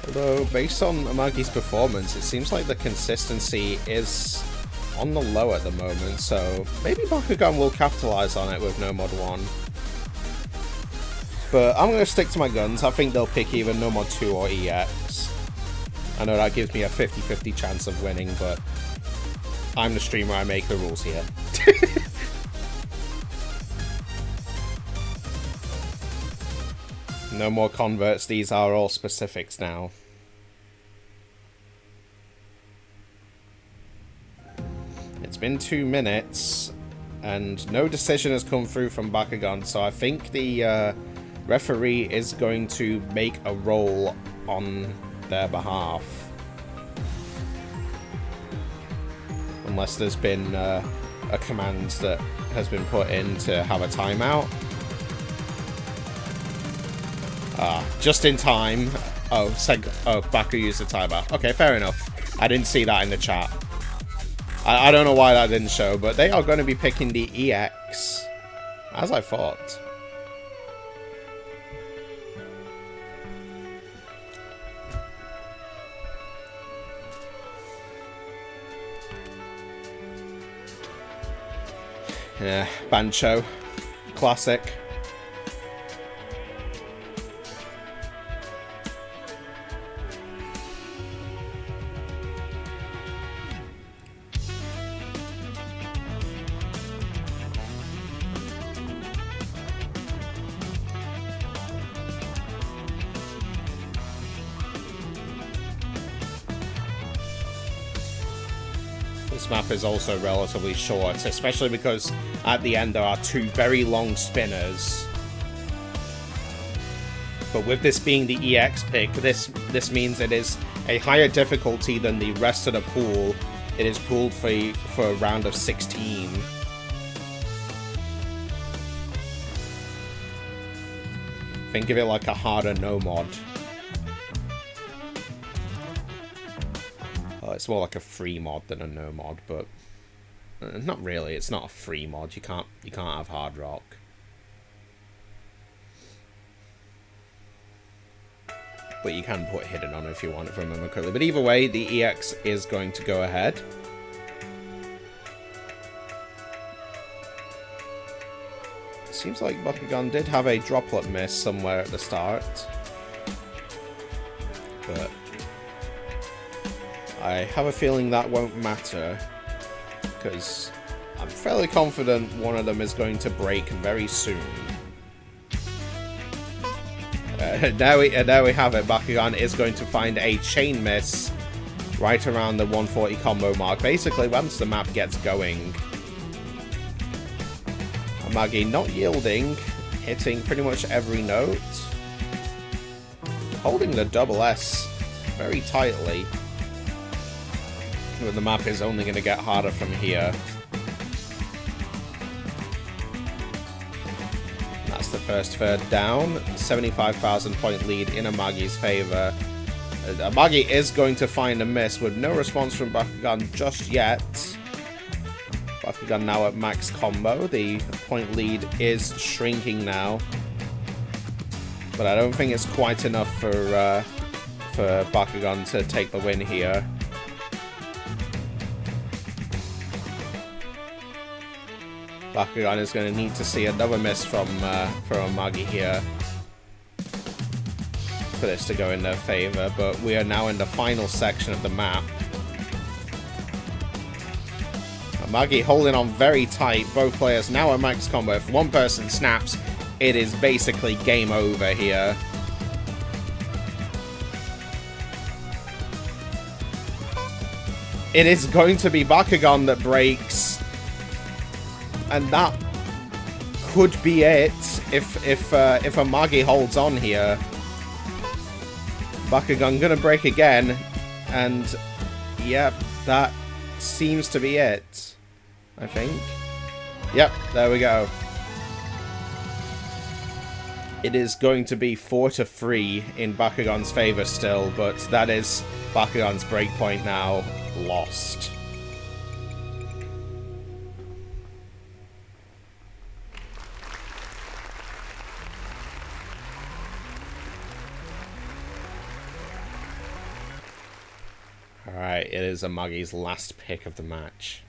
Although, based on Amagi's performance, it seems like the consistency is on the low at the moment, so maybe Bakugan will capitalize on it with No Mod 1. But I'm going to stick to my guns. I think they'll pick either No Mod 2 or EX. I know that gives me a 50-50 chance of winning, but I'm the streamer, I make the rules here. No more converts, these are all specifics now. It's been 2 minutes, and no decision has come through from Bakugan, so I think the referee is going to make a roll on their behalf. Unless there's been a command that has been put in to have a timeout. Just in time. Baku used the timeout. Okay, fair enough. I didn't see that in the chat. I don't know why that didn't show, but they are going to be picking the EX, as I thought. Yeah, Bancho. Classic. This map is also relatively short, especially because at the end there are 2 very long spinners. But with this being the EX pick, this means it is a higher difficulty than the rest of the pool. It is pooled for a round of 16. Think of it like a harder no mod. Well, it's more like a free mod than a no mod, but not really. It's not a free mod. You can't have hard rock. But you can put hidden on if you want, if I remember correctly. But either way, the EX is going to go ahead. Seems like Bakugan did have a droplet miss somewhere at the start. But I have a feeling that won't matter, because I'm fairly confident one of them is going to break very soon. Now we have it. Bakugan is going to find a chain miss right around the 140 combo mark. Basically, once the map gets going. Magi not yielding, hitting pretty much every note. Holding the double S very tightly. But the map is only going to get harder from here. That's the first third down. 75,000 point lead in Amagi's favour. Amagi is going to find a miss with no response from Bakugan just yet. Bakugan now at max combo. The point lead is shrinking now. But I don't think it's quite enough for Bakugan to take the win here. Bakugan is going to need to see another miss from Amagi here for this to go in their favour, but we are now in the final section of the map. Amagi holding on very tight, both players now at max combo. If one person snaps, it is basically game over here. It is going to be Bakugan that breaks. And that could be it if Amagi holds on here. Bakugan gonna break again, and yep, that seems to be it. I think. Yep, there we go. It is going to be 4-3 in Bakugan's favor still, but that is Bakugan's breakpoint now lost. Alright, it is Amagi's last pick of the match.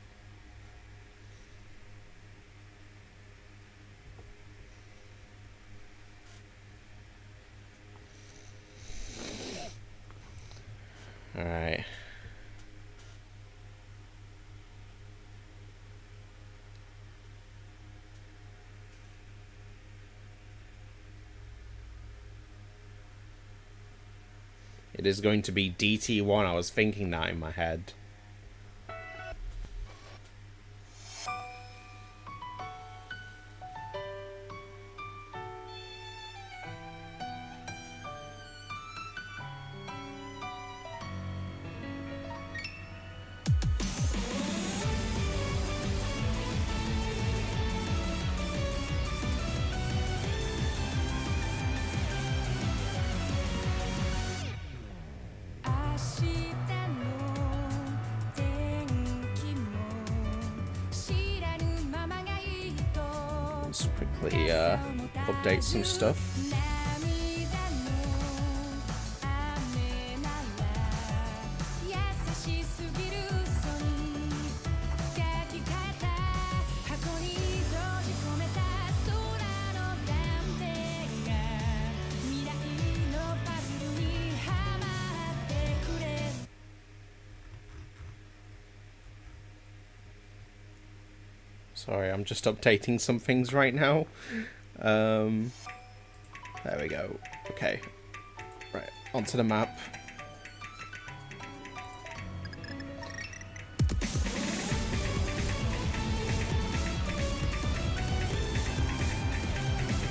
It is going to be DT1. I was thinking that in my head. Let's quickly update some stuff. Sorry, I'm just updating some things right now. There we go. Okay. Right, onto the map.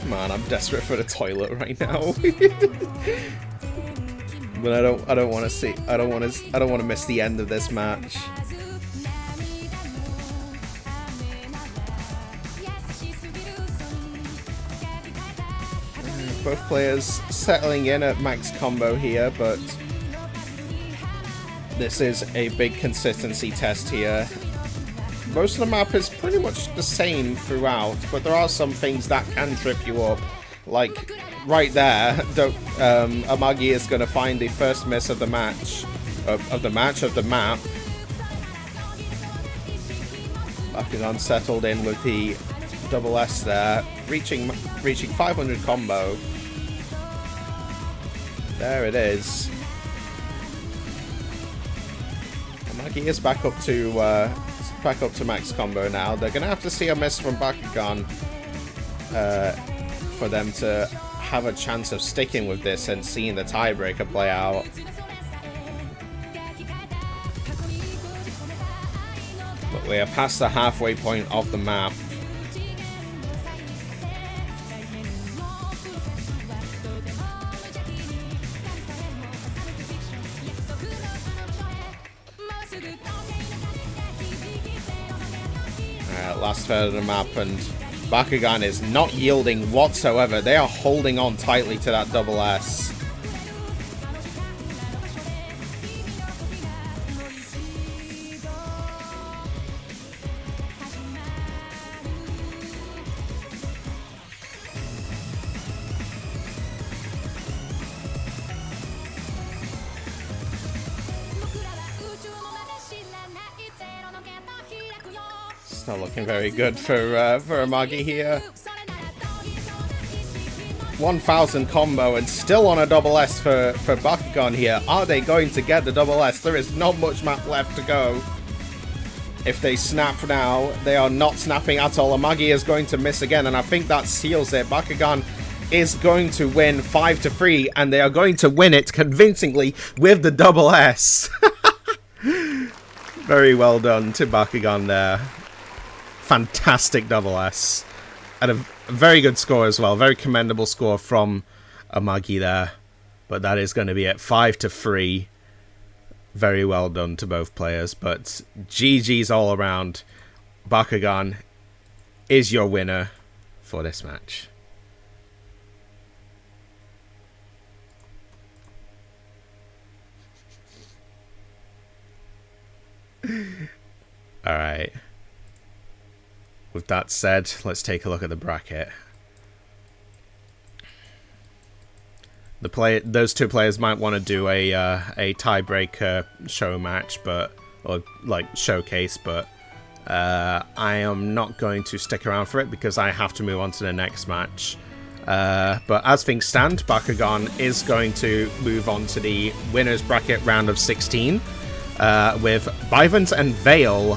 Man, I'm desperate for the toilet right now. But I don't want to miss the end of this match. Both players settling in at max combo here, but this is a big consistency test here. Most of the map is pretty much the same throughout, but there are some things that can trip you up. Like, right there, Amagi is going to find the first miss of the match, of the map. Bakugan settled in with the double S there, reaching 500 combo. There it is. Amagi is back up to max combo now. They're gonna have to see a miss from Bakugan for them to have a chance of sticking with this and seeing the tiebreaker play out. But we are past the halfway point of the map. Last third of the map, and Bakugan is not yielding whatsoever. They are holding on tightly to that double S. It's not looking very good for Amagi here. 1000 combo and still on a double S for Bakugan here. Are they going to get the double S? There is not much map left to go. If they snap now, they are not snapping at all. Amagi is going to miss again, and I think that seals it. Bakugan is going to win 5-3, and they are going to win it convincingly with the double S. Very well done to Bakugan there. Fantastic double S. And a very good score as well. Very commendable score from Amagi there. But that is going to be at 5-3. Very well done to both players. But GG's all around. Bakugan is your winner for this match. Alright. With that said, let's take a look at the bracket. Those two players might want to do a tiebreaker show match, or like showcase, but I am not going to stick around for it because I have to move on to the next match. But as things stand, Bakugan is going to move on to the winners bracket round of 16. With Bivens and Vale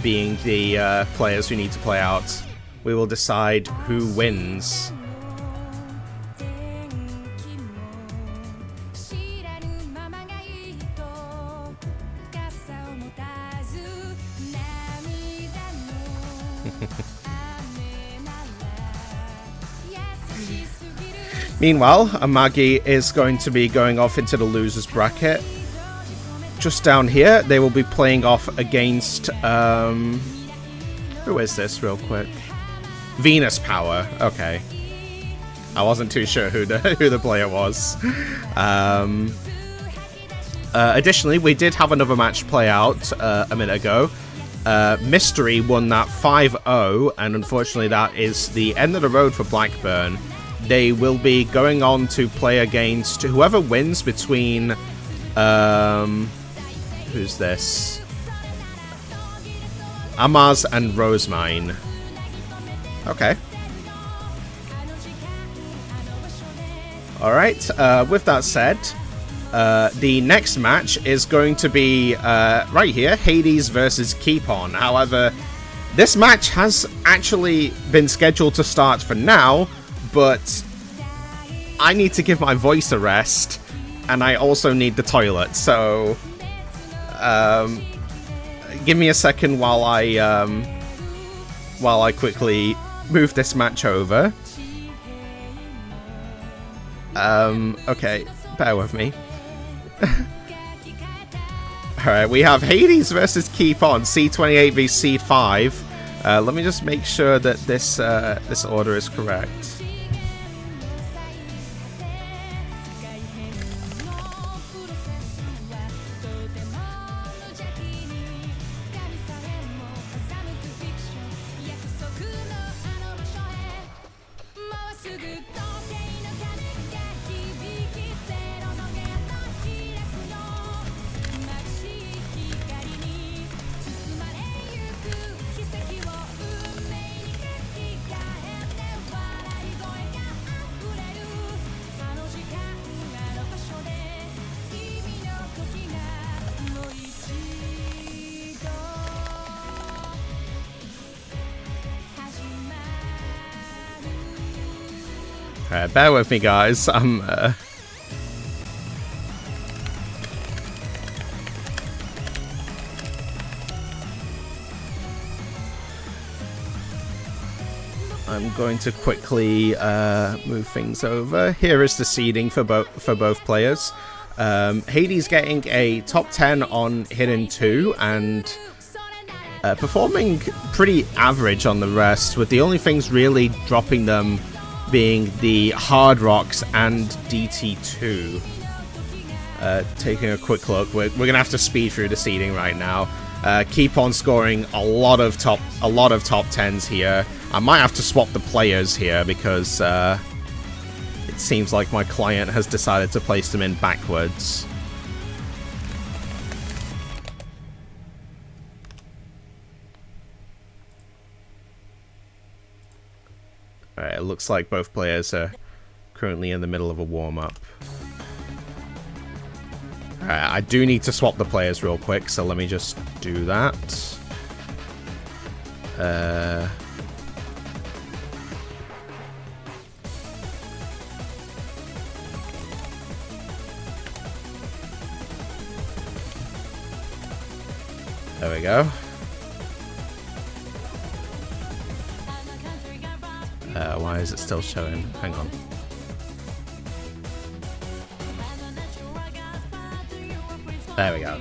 being the players who need to play out. We will decide who wins. Meanwhile, Amagi is going to be going off into the losers bracket. Just down here, they will be playing off against who is this real quick? Venus Power. Okay. I wasn't too sure who the player was. Additionally, we did have another match play out a minute ago. Mystery won that 5-0, and unfortunately that is the end of the road for Blackburn. They will be going on to play against whoever wins between who's this? Amaz and Rosemine. Okay. Alright, with that said, the next match is going to be right here, Haadez versus KeepON. However, this match has actually been scheduled to start for now, but I need to give my voice a rest, and I also need the toilet, so give me a second while I quickly move this match over. Okay, bear with me. Alright, we have Haadez versus KeepON, C28 v C5. Let me just make sure that this order is correct. Alright, bear with me, guys. I'm going to quickly move things over. Here is the seeding for both players. Haadez getting a top 10 on Hidden 2 and performing pretty average on the rest, with the only things really dropping them being the Hard Rocks and DT2. Taking a quick look, we're gonna have to speed through the seeding right now. KeepON scoring a lot of top 10s here. I might have to swap the players here because it seems like my client has decided to place them in backwards. Alright, it looks like both players are currently in the middle of a warm-up. Alright, I do need to swap the players real quick, so let me just do that. There we go. Why is it still showing? Hang on. There we go.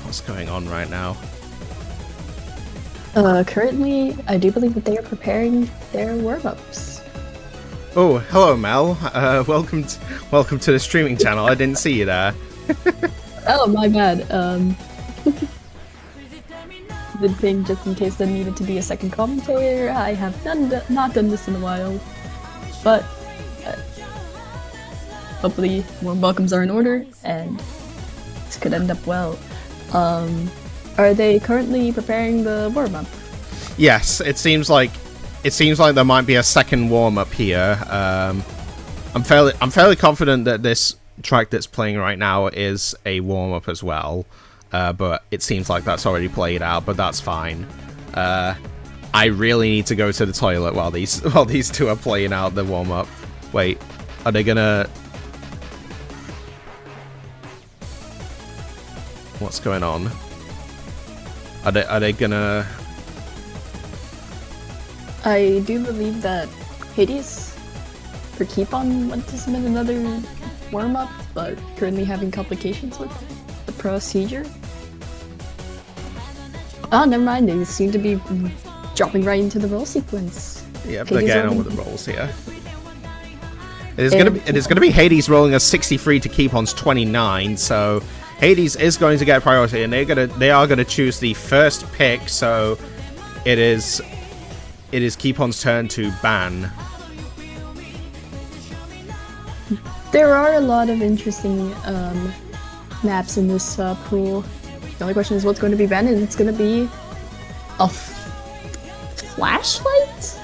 What's going on right now? Currently, I do believe that they are preparing their warm-ups. Oh, hello, Mel. Welcome to the streaming channel. I didn't see you there. Oh, my bad. The thing, just in case there needed to be a second commentator, I have not done this in a while. But hopefully more welcomes are in order, and this could end up well. Are they currently preparing the warm-up? Yes, it seems like there might be a second warm-up here. I'm fairly confident that this track that's playing right now is a warm-up as well. But it seems like that's already played out, but that's fine. I really need to go to the toilet while these two are playing out the warm-up. Wait, are they gonna... What's going on? Are they gonna... I do believe that Haadez for KeepON went to submit another warm-up, but currently having complications with the procedure. Oh, never mind, they seem to be dropping right into the roll sequence. Yep, they're getting on with the rolls here. It is gonna be Haadez rolling a 63 to KeepOn's 29, so Haadez is going to get priority, and they are gonna choose the first pick. So it is KeepOn's turn to ban. There are a lot of interesting maps in this pool. The only question is what's going to be banned, and it's going to be a flashlight?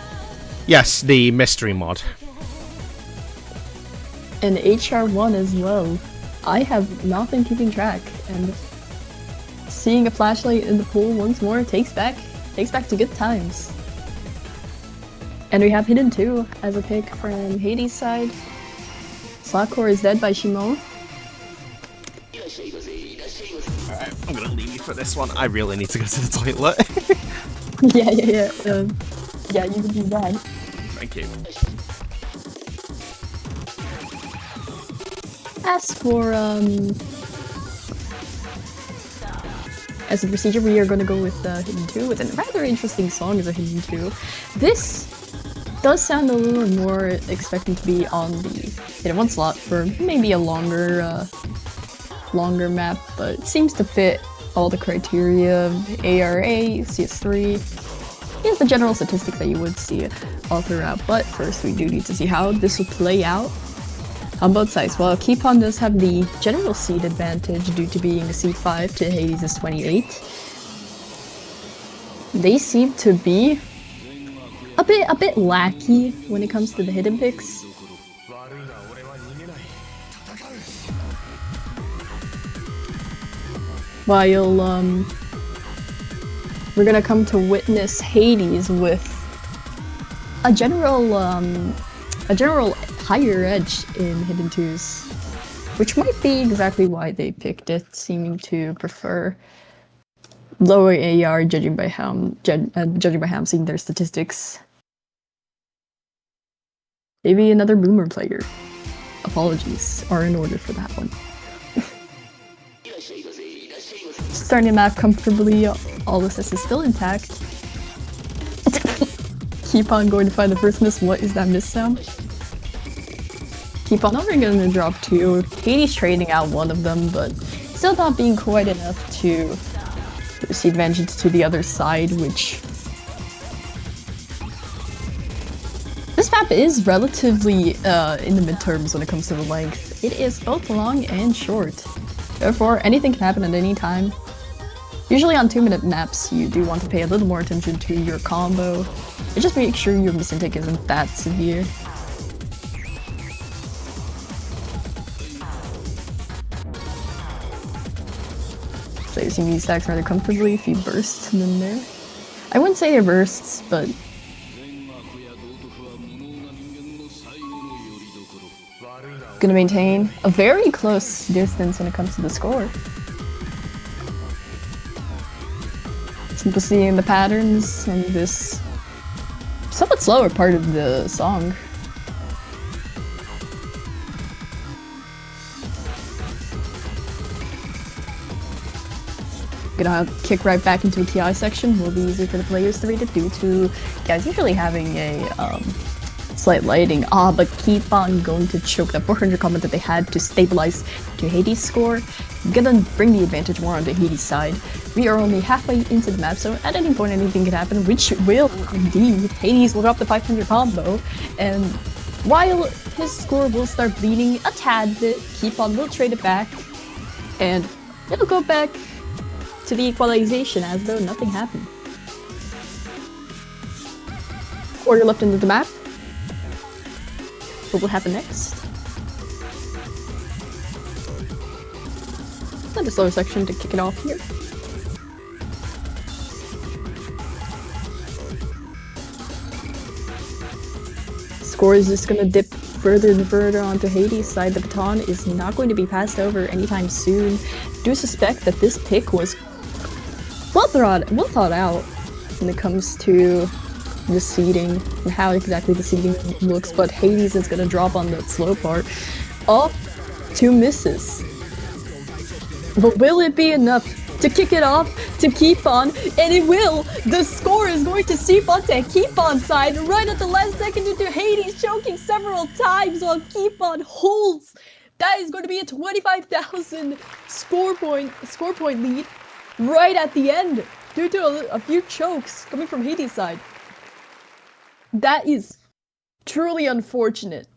Yes, the mystery mod. And HR1 as well. I have not been keeping track, and seeing a flashlight in the pool once more takes back to good times. And we have Hidden 2 as a pick from Haadez' side. Slotcore is dead by Shimon. Alright, I'm gonna leave you for this one. I really need to go to the toilet. Yeah. Yeah, you can do that. Thank you. As a procedure, we are going to go with Hidden 2 with a rather interesting song as a Hidden 2. This does sound a little more expecting to be on the Hidden 1 slot for maybe a longer map, but it seems to fit all the criteria of ARA, CS3. Here's the general statistics that you would see all throughout, but first we do need to see how this will play out on both sides. While KeepOn does have the general seed advantage due to being a seed 5 to Haadez' 28, they seem to be a bit lackey when it comes to the hidden picks. While we're gonna come to witness Haadez with a general higher edge in Hidden 2s, which might be exactly why they picked it, seeming to prefer lower AR judging by how I'm seeing their statistics. Maybe another boomer player. Apologies are in order for that one. Starting the map comfortably, all assist is still intact. KeepOn going to find the first miss. What is that miss sound? KeepOn only going to drop 2. Haadez trading out one of them, but still not being quite enough to see advantage to the other side, which... This map is relatively in the midterms when it comes to the length. It is both long and short. Therefore, anything can happen at any time. Usually on 2-minute maps, you do want to pay a little more attention to your combo, and just make sure your mistake isn't that severe. So you see me stacks rather comfortably, a few bursts in there. I wouldn't say they're bursts, but gonna maintain a very close distance when it comes to the score. Simple seeing the patterns and this somewhat slower part of the song. Gonna kick right back into a TI section. Will be easier for the players to read it due to guys usually having a slight lighting. But KeepOn going to choke that 400 comment that they had to stabilize to Haadez' score. Gonna bring the advantage more on the Haadez' side. We are only halfway into the map, so at any point anything can happen, which will indeed. Haadez will drop the 500 combo, and While his score will start bleeding a tad bit, KeepON will trade it back, and it'll go back to the equalization as though nothing happened. Quarter left into the map. What will happen next? Let a slower section to kick it off here. Score is just gonna dip further and further onto Haadez' side. The baton is not going to be passed over anytime soon. Do suspect that this pick was well thought out when it comes to the seeding and how exactly the seeding looks, but Haadez is gonna drop on that slow part. Oh, 2 misses. But will it be enough to kick it off to KeepON? And it will! The score is going to seep onto KeepON's side right at the last second into Haadez choking several times while KeepON holds. That is going to be a 25,000 score point lead right at the end due to a few chokes coming from Haadez' side. That is truly unfortunate.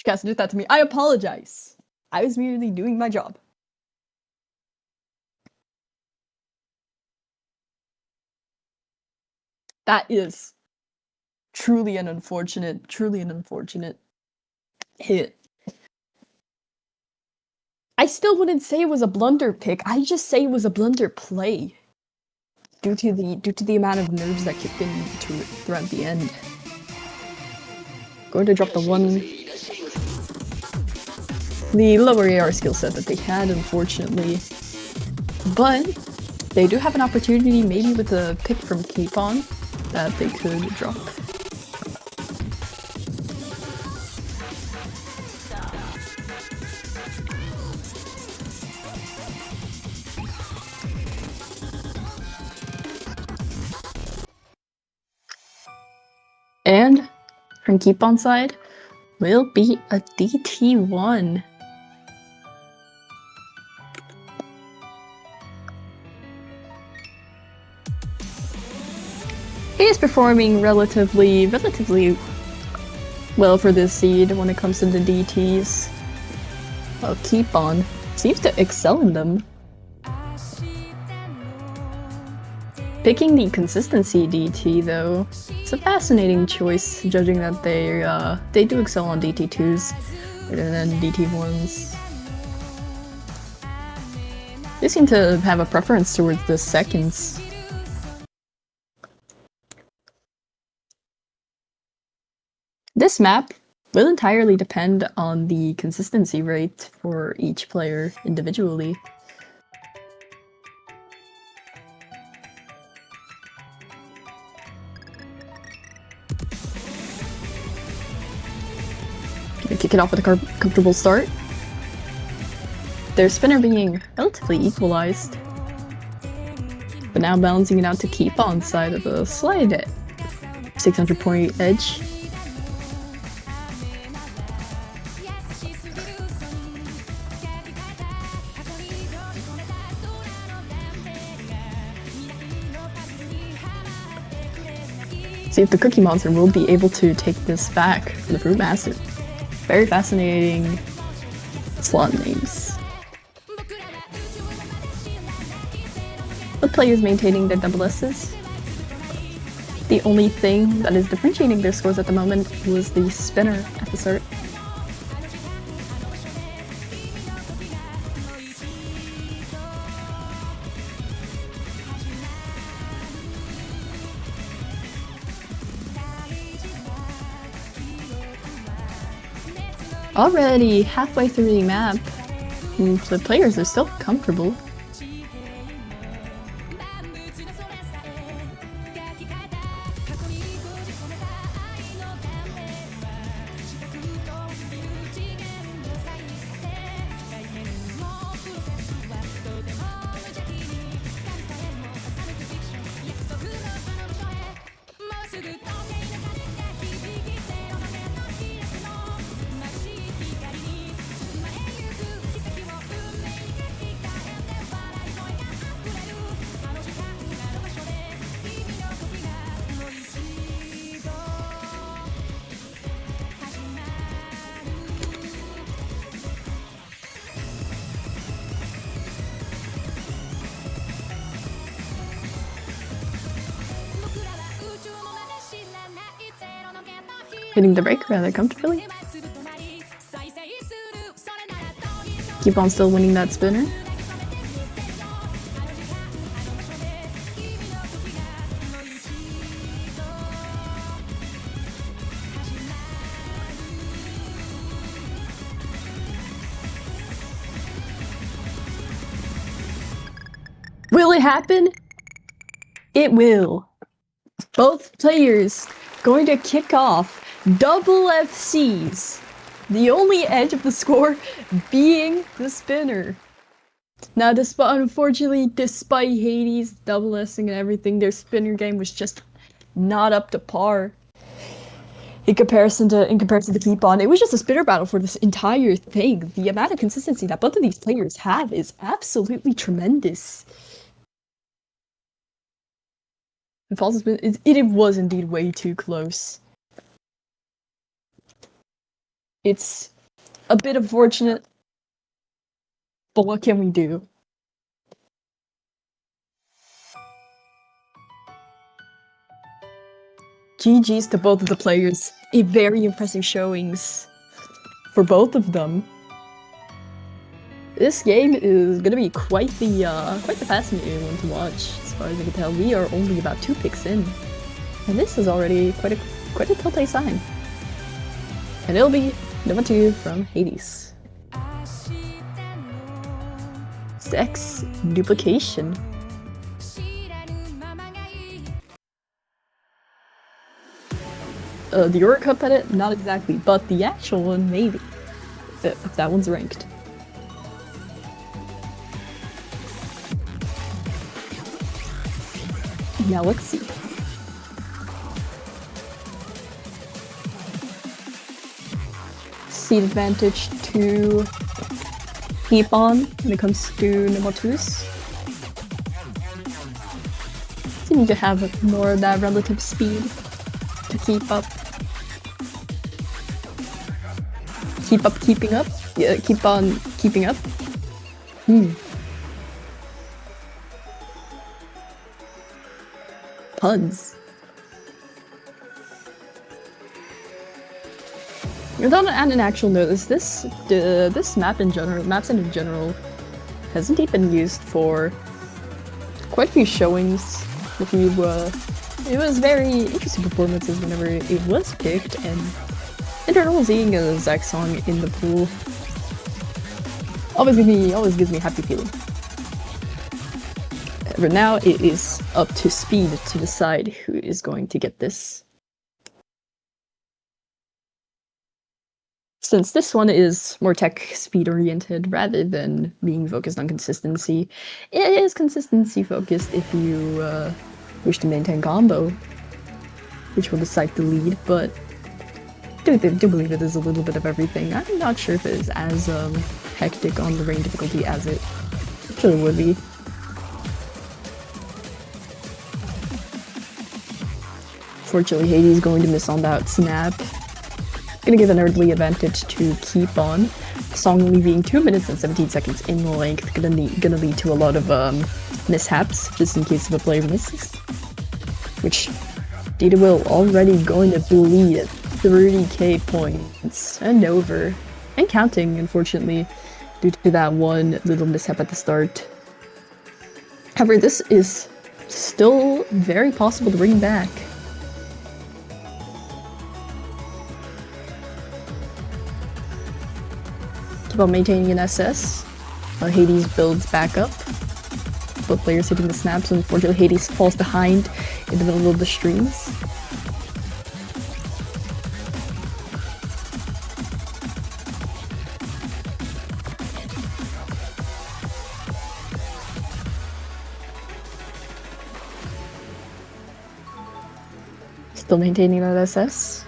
Chikasa did that to me. I apologize. I was merely doing my job. That is truly an unfortunate hit. I still wouldn't say it was a blunder pick. I just say it was a blunder play. Due to the amount of nerves that kicked into it throughout the end. Going to drop the lower AR skill set that they had, unfortunately. But they do have an opportunity, maybe with a pick from KeepON, that they could drop. And from KeepON's side will be a DT1. He is performing relatively well for this seed when it comes to the DTs. Well, KeepON seems to excel in them. Picking the consistency DT, though, it's a fascinating choice, judging that they do excel on DT2s rather than DT1s. They seem to have a preference towards the seconds. This map will entirely depend on the consistency rate for each player individually. Gonna kick it off with a comfortable start. Their spinner being relatively equalized. But now balancing it out to KeepON's side of a slight 600 point edge. See if the Cookie Monster will be able to take this back for the Fruit Master. Very fascinating slot names. The players maintaining their double S's. The only thing that is differentiating their scores at the moment was the spinner at the start. Already halfway through the map, the players are still comfortable. Hitting the break rather comfortably. KeepON still winning that spinner. Will it happen? It will. Both players going to kick off double FCs. The only edge of the score being the spinner. Now, unfortunately, despite Haadez double S-ing and everything, their spinner game was just not up to par. In comparison to KeepON, it was just a spinner battle for this entire thing. The amount of consistency that both of these players have is absolutely tremendous. It was indeed way too close. It's a bit unfortunate, but what can we do? GG's to both of the players. Very impressive showings for both of them. This game is gonna be quite the fascinating one to watch. As far as I can tell, we are only about 2 picks in, and this is already quite a telltale sign. And it'll be number 2 from Haadez. Sex duplication. The Euro Cup edit, not exactly, but the actual one, maybe. If that one's ranked. Now let's see. Seed advantage to KeepON when it comes to number 2s. Seem to have more of that relative speed to keep up. Keeping up? Yeah, keep on keeping up. Puns. Without an actual notice, this map in general, maps in general, has indeed been used for quite a few showings. It was very interesting performances whenever it was picked, and in general, seeing a Zack song in the pool always gives me a happy feeling. But now it is up to Speed to decide who is going to get this. Since this one is more tech speed oriented rather than being focused on consistency, it is consistency focused if you wish to maintain combo, which will decide the lead, but I do believe it is a little bit of everything. I'm not sure if it is as hectic on the rain difficulty as it actually would be. Fortunately, Haadez going to miss on that snap. Gonna give an early advantage to KeepON. The song only being 2 minutes and 17 seconds in length, gonna lead to a lot of mishaps, just in case if a player misses. Which Data will already going to bleed at 30k points and over. And counting, unfortunately, due to that one little mishap at the start. However, this is still very possible to bring back. Keep on maintaining an SS while Haadez builds back up. Both players hitting the snaps, and unfortunately Haadez falls behind in the middle of the streams. Still maintaining that SS.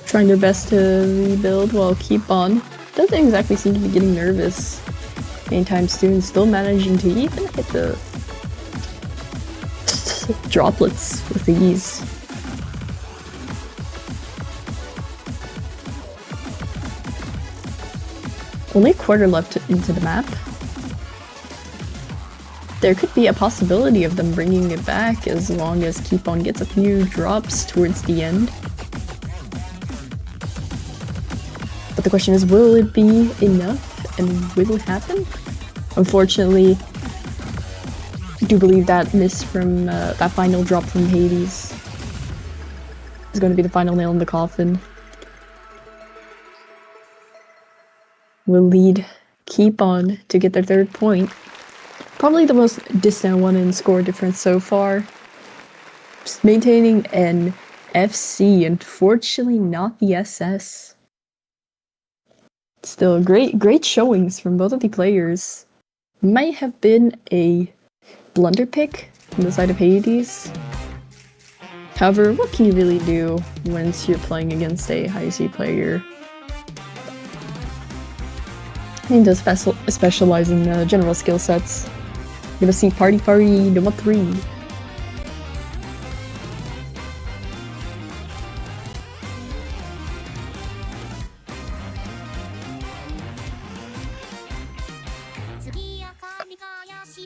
Trying their best to rebuild while KeepON doesn't exactly seem to be getting nervous anytime soon, still managing to even hit the droplets with ease. Only a quarter left into the map. There could be a possibility of them bringing it back as long as KeepON gets a few drops towards the end. But the question is, will it be enough and will it happen? Unfortunately, I do believe that miss from that final drop from Haadez is going to be the final nail in the coffin. Will lead KeepON to get their 3rd point. Probably the most distant one in score difference so far. Just maintaining an FC, unfortunately not the SS. Still, great showings from both of the players. Might have been a blunder pick from the side of Haadez. However, what can you really do once you're playing against a high C player? He does specialize in general skill sets. Gonna see Party number 3.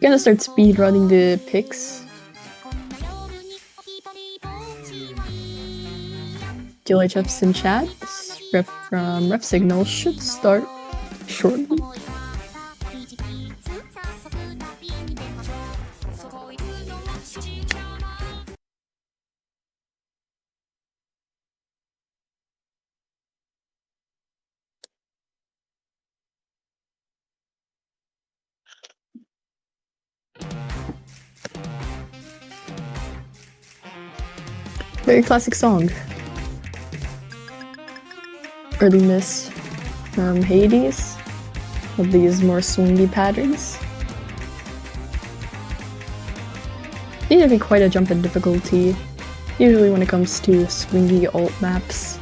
Gonna start speedrunning the picks. DLHF's in chat. Rep from Rep Signal should start shortly. Very classic song. Early miss from Haadez of these more swingy patterns. These be quite a jump in difficulty, usually when it comes to swingy alt maps.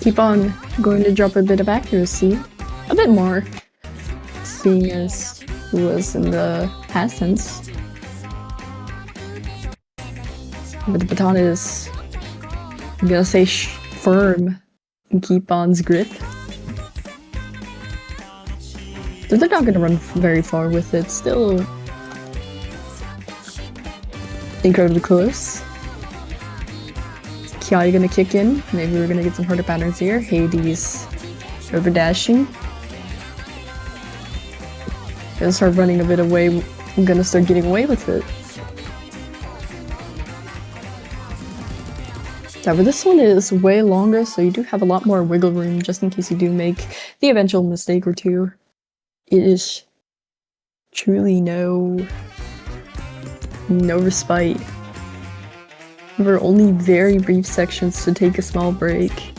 KeepON going to drop a bit of accuracy, a bit more, seeing as he was in the Haadez. But the baton is, I'm gonna say, firm in KeepON's grip. So they're not gonna run very far with it, still incredibly close. Kiai gonna kick in. Maybe we're gonna get some harder patterns here. Haadez over dashing. Gonna start running a bit away. I'm gonna start getting away with it. However, this one is way longer, so you do have a lot more wiggle room just in case you do make the eventual mistake or two. It is truly no respite. There are only very brief sections to take a small break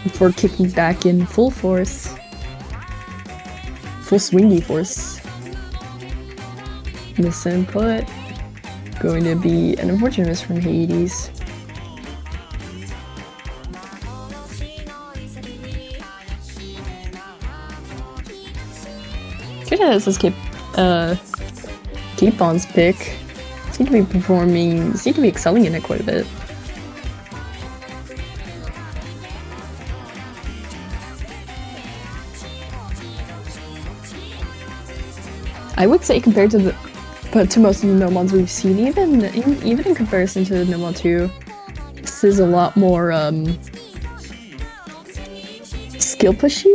before kicking back in full force. Full swingy force. Miss input. Going to be an unfortunate miss from Haadez. Good as this KeepON's pick. Seem to be excelling in it quite a bit. I would say compared to most of the Nomons we've seen, even in comparison to Nomon 2, this is a lot more skill pushy.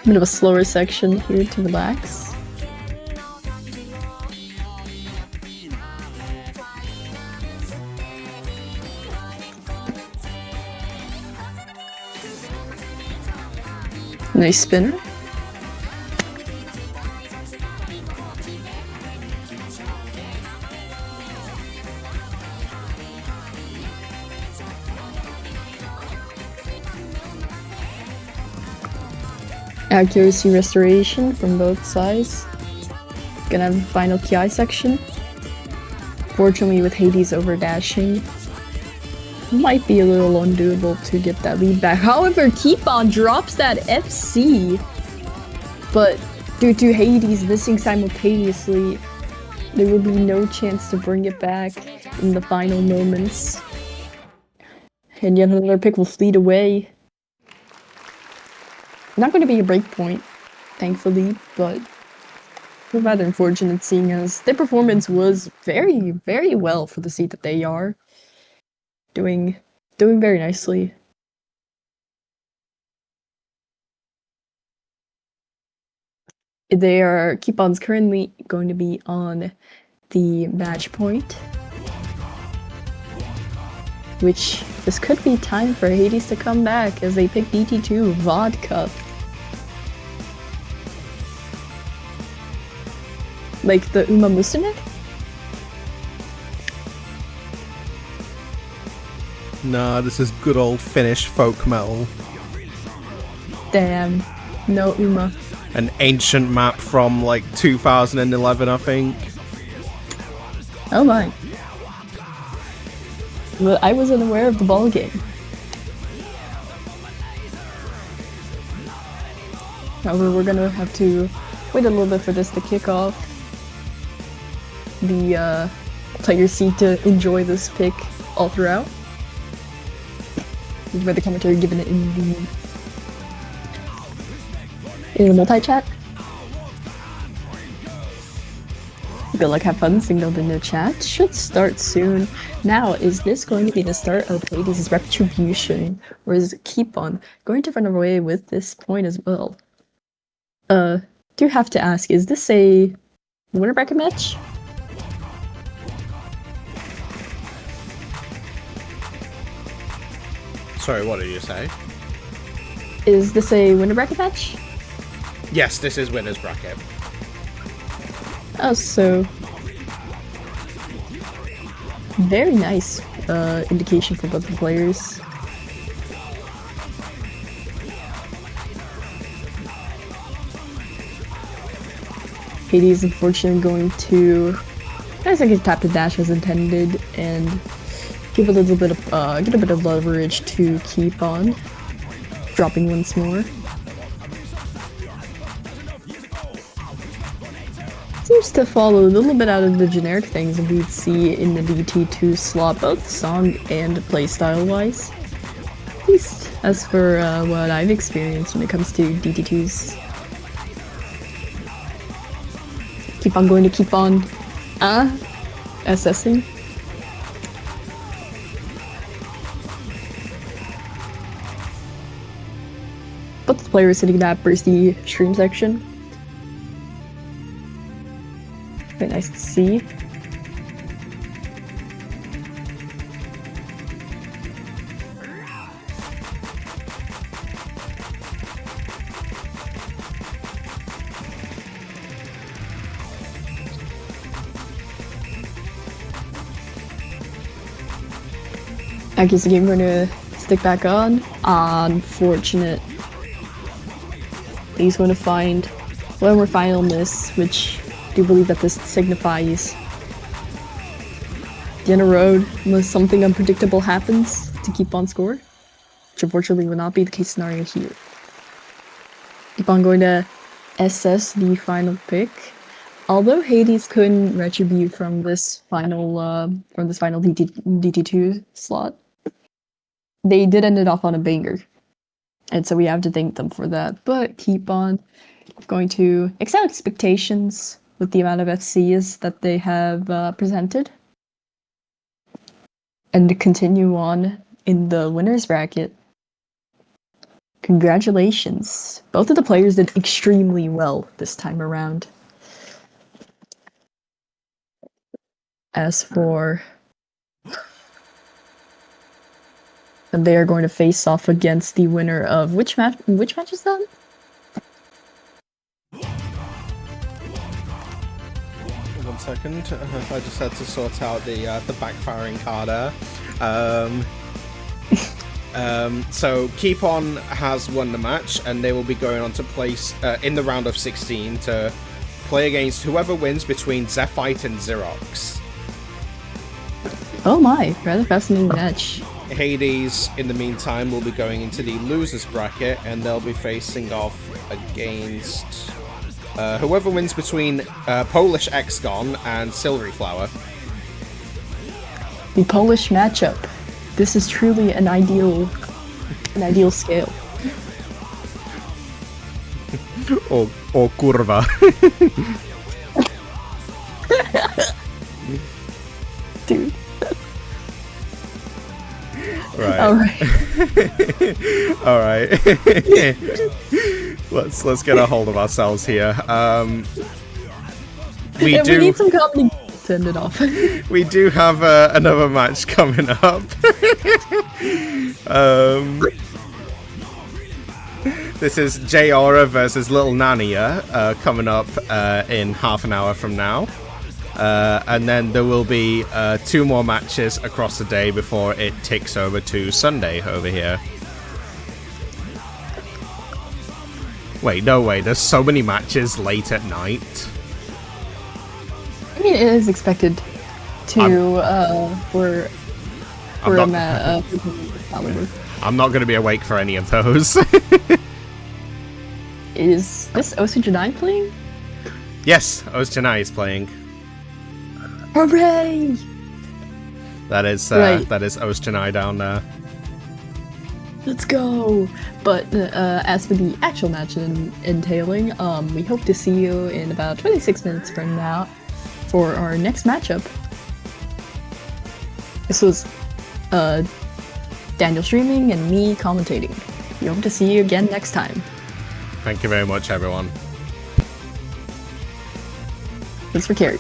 Bit of a slower section here to relax. Nice spinner. Accuracy restoration from both sides. Gonna have the final KI section. Fortunately, with Haadez over dashing, might be a little undoable to get that lead back. However, KeepON drops that FC, but due to Haadez missing simultaneously, there will be no chance to bring it back in the final moments. And yet another pick will fleet away. Not going to be a breakpoint, thankfully, but rather unfortunate seeing as their performance was very, very well for the seed that they are. Doing very nicely. KeepON's currently going to be on the match point, which this could be time for Haadez to come back as they pick DT2 Vodka. Like the Uma Musume? Nah, this is good old Finnish folk metal. Damn, no Uma. An ancient map from like 2011, I think. Oh my. Well, I wasn't aware of the ball game. However, we're gonna have to wait a little bit for this to kick off. The players seem to enjoy this pick all throughout. You've read the commentary given it in the multi-chat. Good luck, have fun, signaled in the chat. Should start soon. Now, is this going to be the start of Haadez' retribution? Or is KeepON going to run away with this point as well? Do have to ask, is this a winner bracket match? Sorry, what did you say? Is this a winner bracket match? Yes, this is winner's bracket. Oh, so very nice indication for both the players. Haadez unfortunately going to, I think, tap the dash as intended and give a little bit of get a bit of leverage to KeepON, dropping once more. Seems to follow a little bit out of the generic things we'd see in the DT2 slot, both song and playstyle wise. At least as for what I've experienced when it comes to DT2s. KeepON going to keep on assessing. Both the players hitting that bursty stream section. Very nice to see. Accuracy game going to stick back on. Unfortunate. He's going to find one more final miss, which I do believe that this signifies the end of the road unless something unpredictable happens to KeepON score, which unfortunately will not be the case scenario here. KeepON going to assess the final pick. Although Haadez couldn't retribute from this final DT2 slot, they did end it off on a banger. And so we have to thank them for that. But KeepON going to exceed expectations with the amount of FCs that they have presented. And to continue on in the winner's bracket. Congratulations. Both of the players did extremely well this time around. As for... and they are going to face off against the winner of which match? Which match is that? One second, I just had to sort out the backfiring card there. So KeepON has won the match, and they will be going on to place in the round of 16 to play against whoever wins between Zephite and Xerox. Oh my, rather fascinating match. Haadez, in the meantime, will be going into the losers bracket, and they'll be facing off against whoever wins between Polish Exgon and Silvery Flower. The Polish matchup. This is truly an ideal scale. Or kurwa. Dude. Right. Alright. Alright. Let's get a hold of ourselves here. We need some comedy to end it off. We do have another match coming up. This is J-Aura versus Little Nania coming up in half an hour from now. And then there will be 2 more matches across the day before it ticks over to Sunday over here. Wait, no way, there's so many matches late at night. I mean, it is expected to, I'm not going to be awake for any of those. Is this Osu9 playing? Yes, Osu9 is playing. Hooray! That is Right. that is Osu9 down there. Let's go! But as for the actual match entailing, we hope to see you in about 26 minutes from now for our next matchup. This was Daniel streaming and me commentating. We hope to see you again next time. Thank you very much, everyone. Thanks for carry.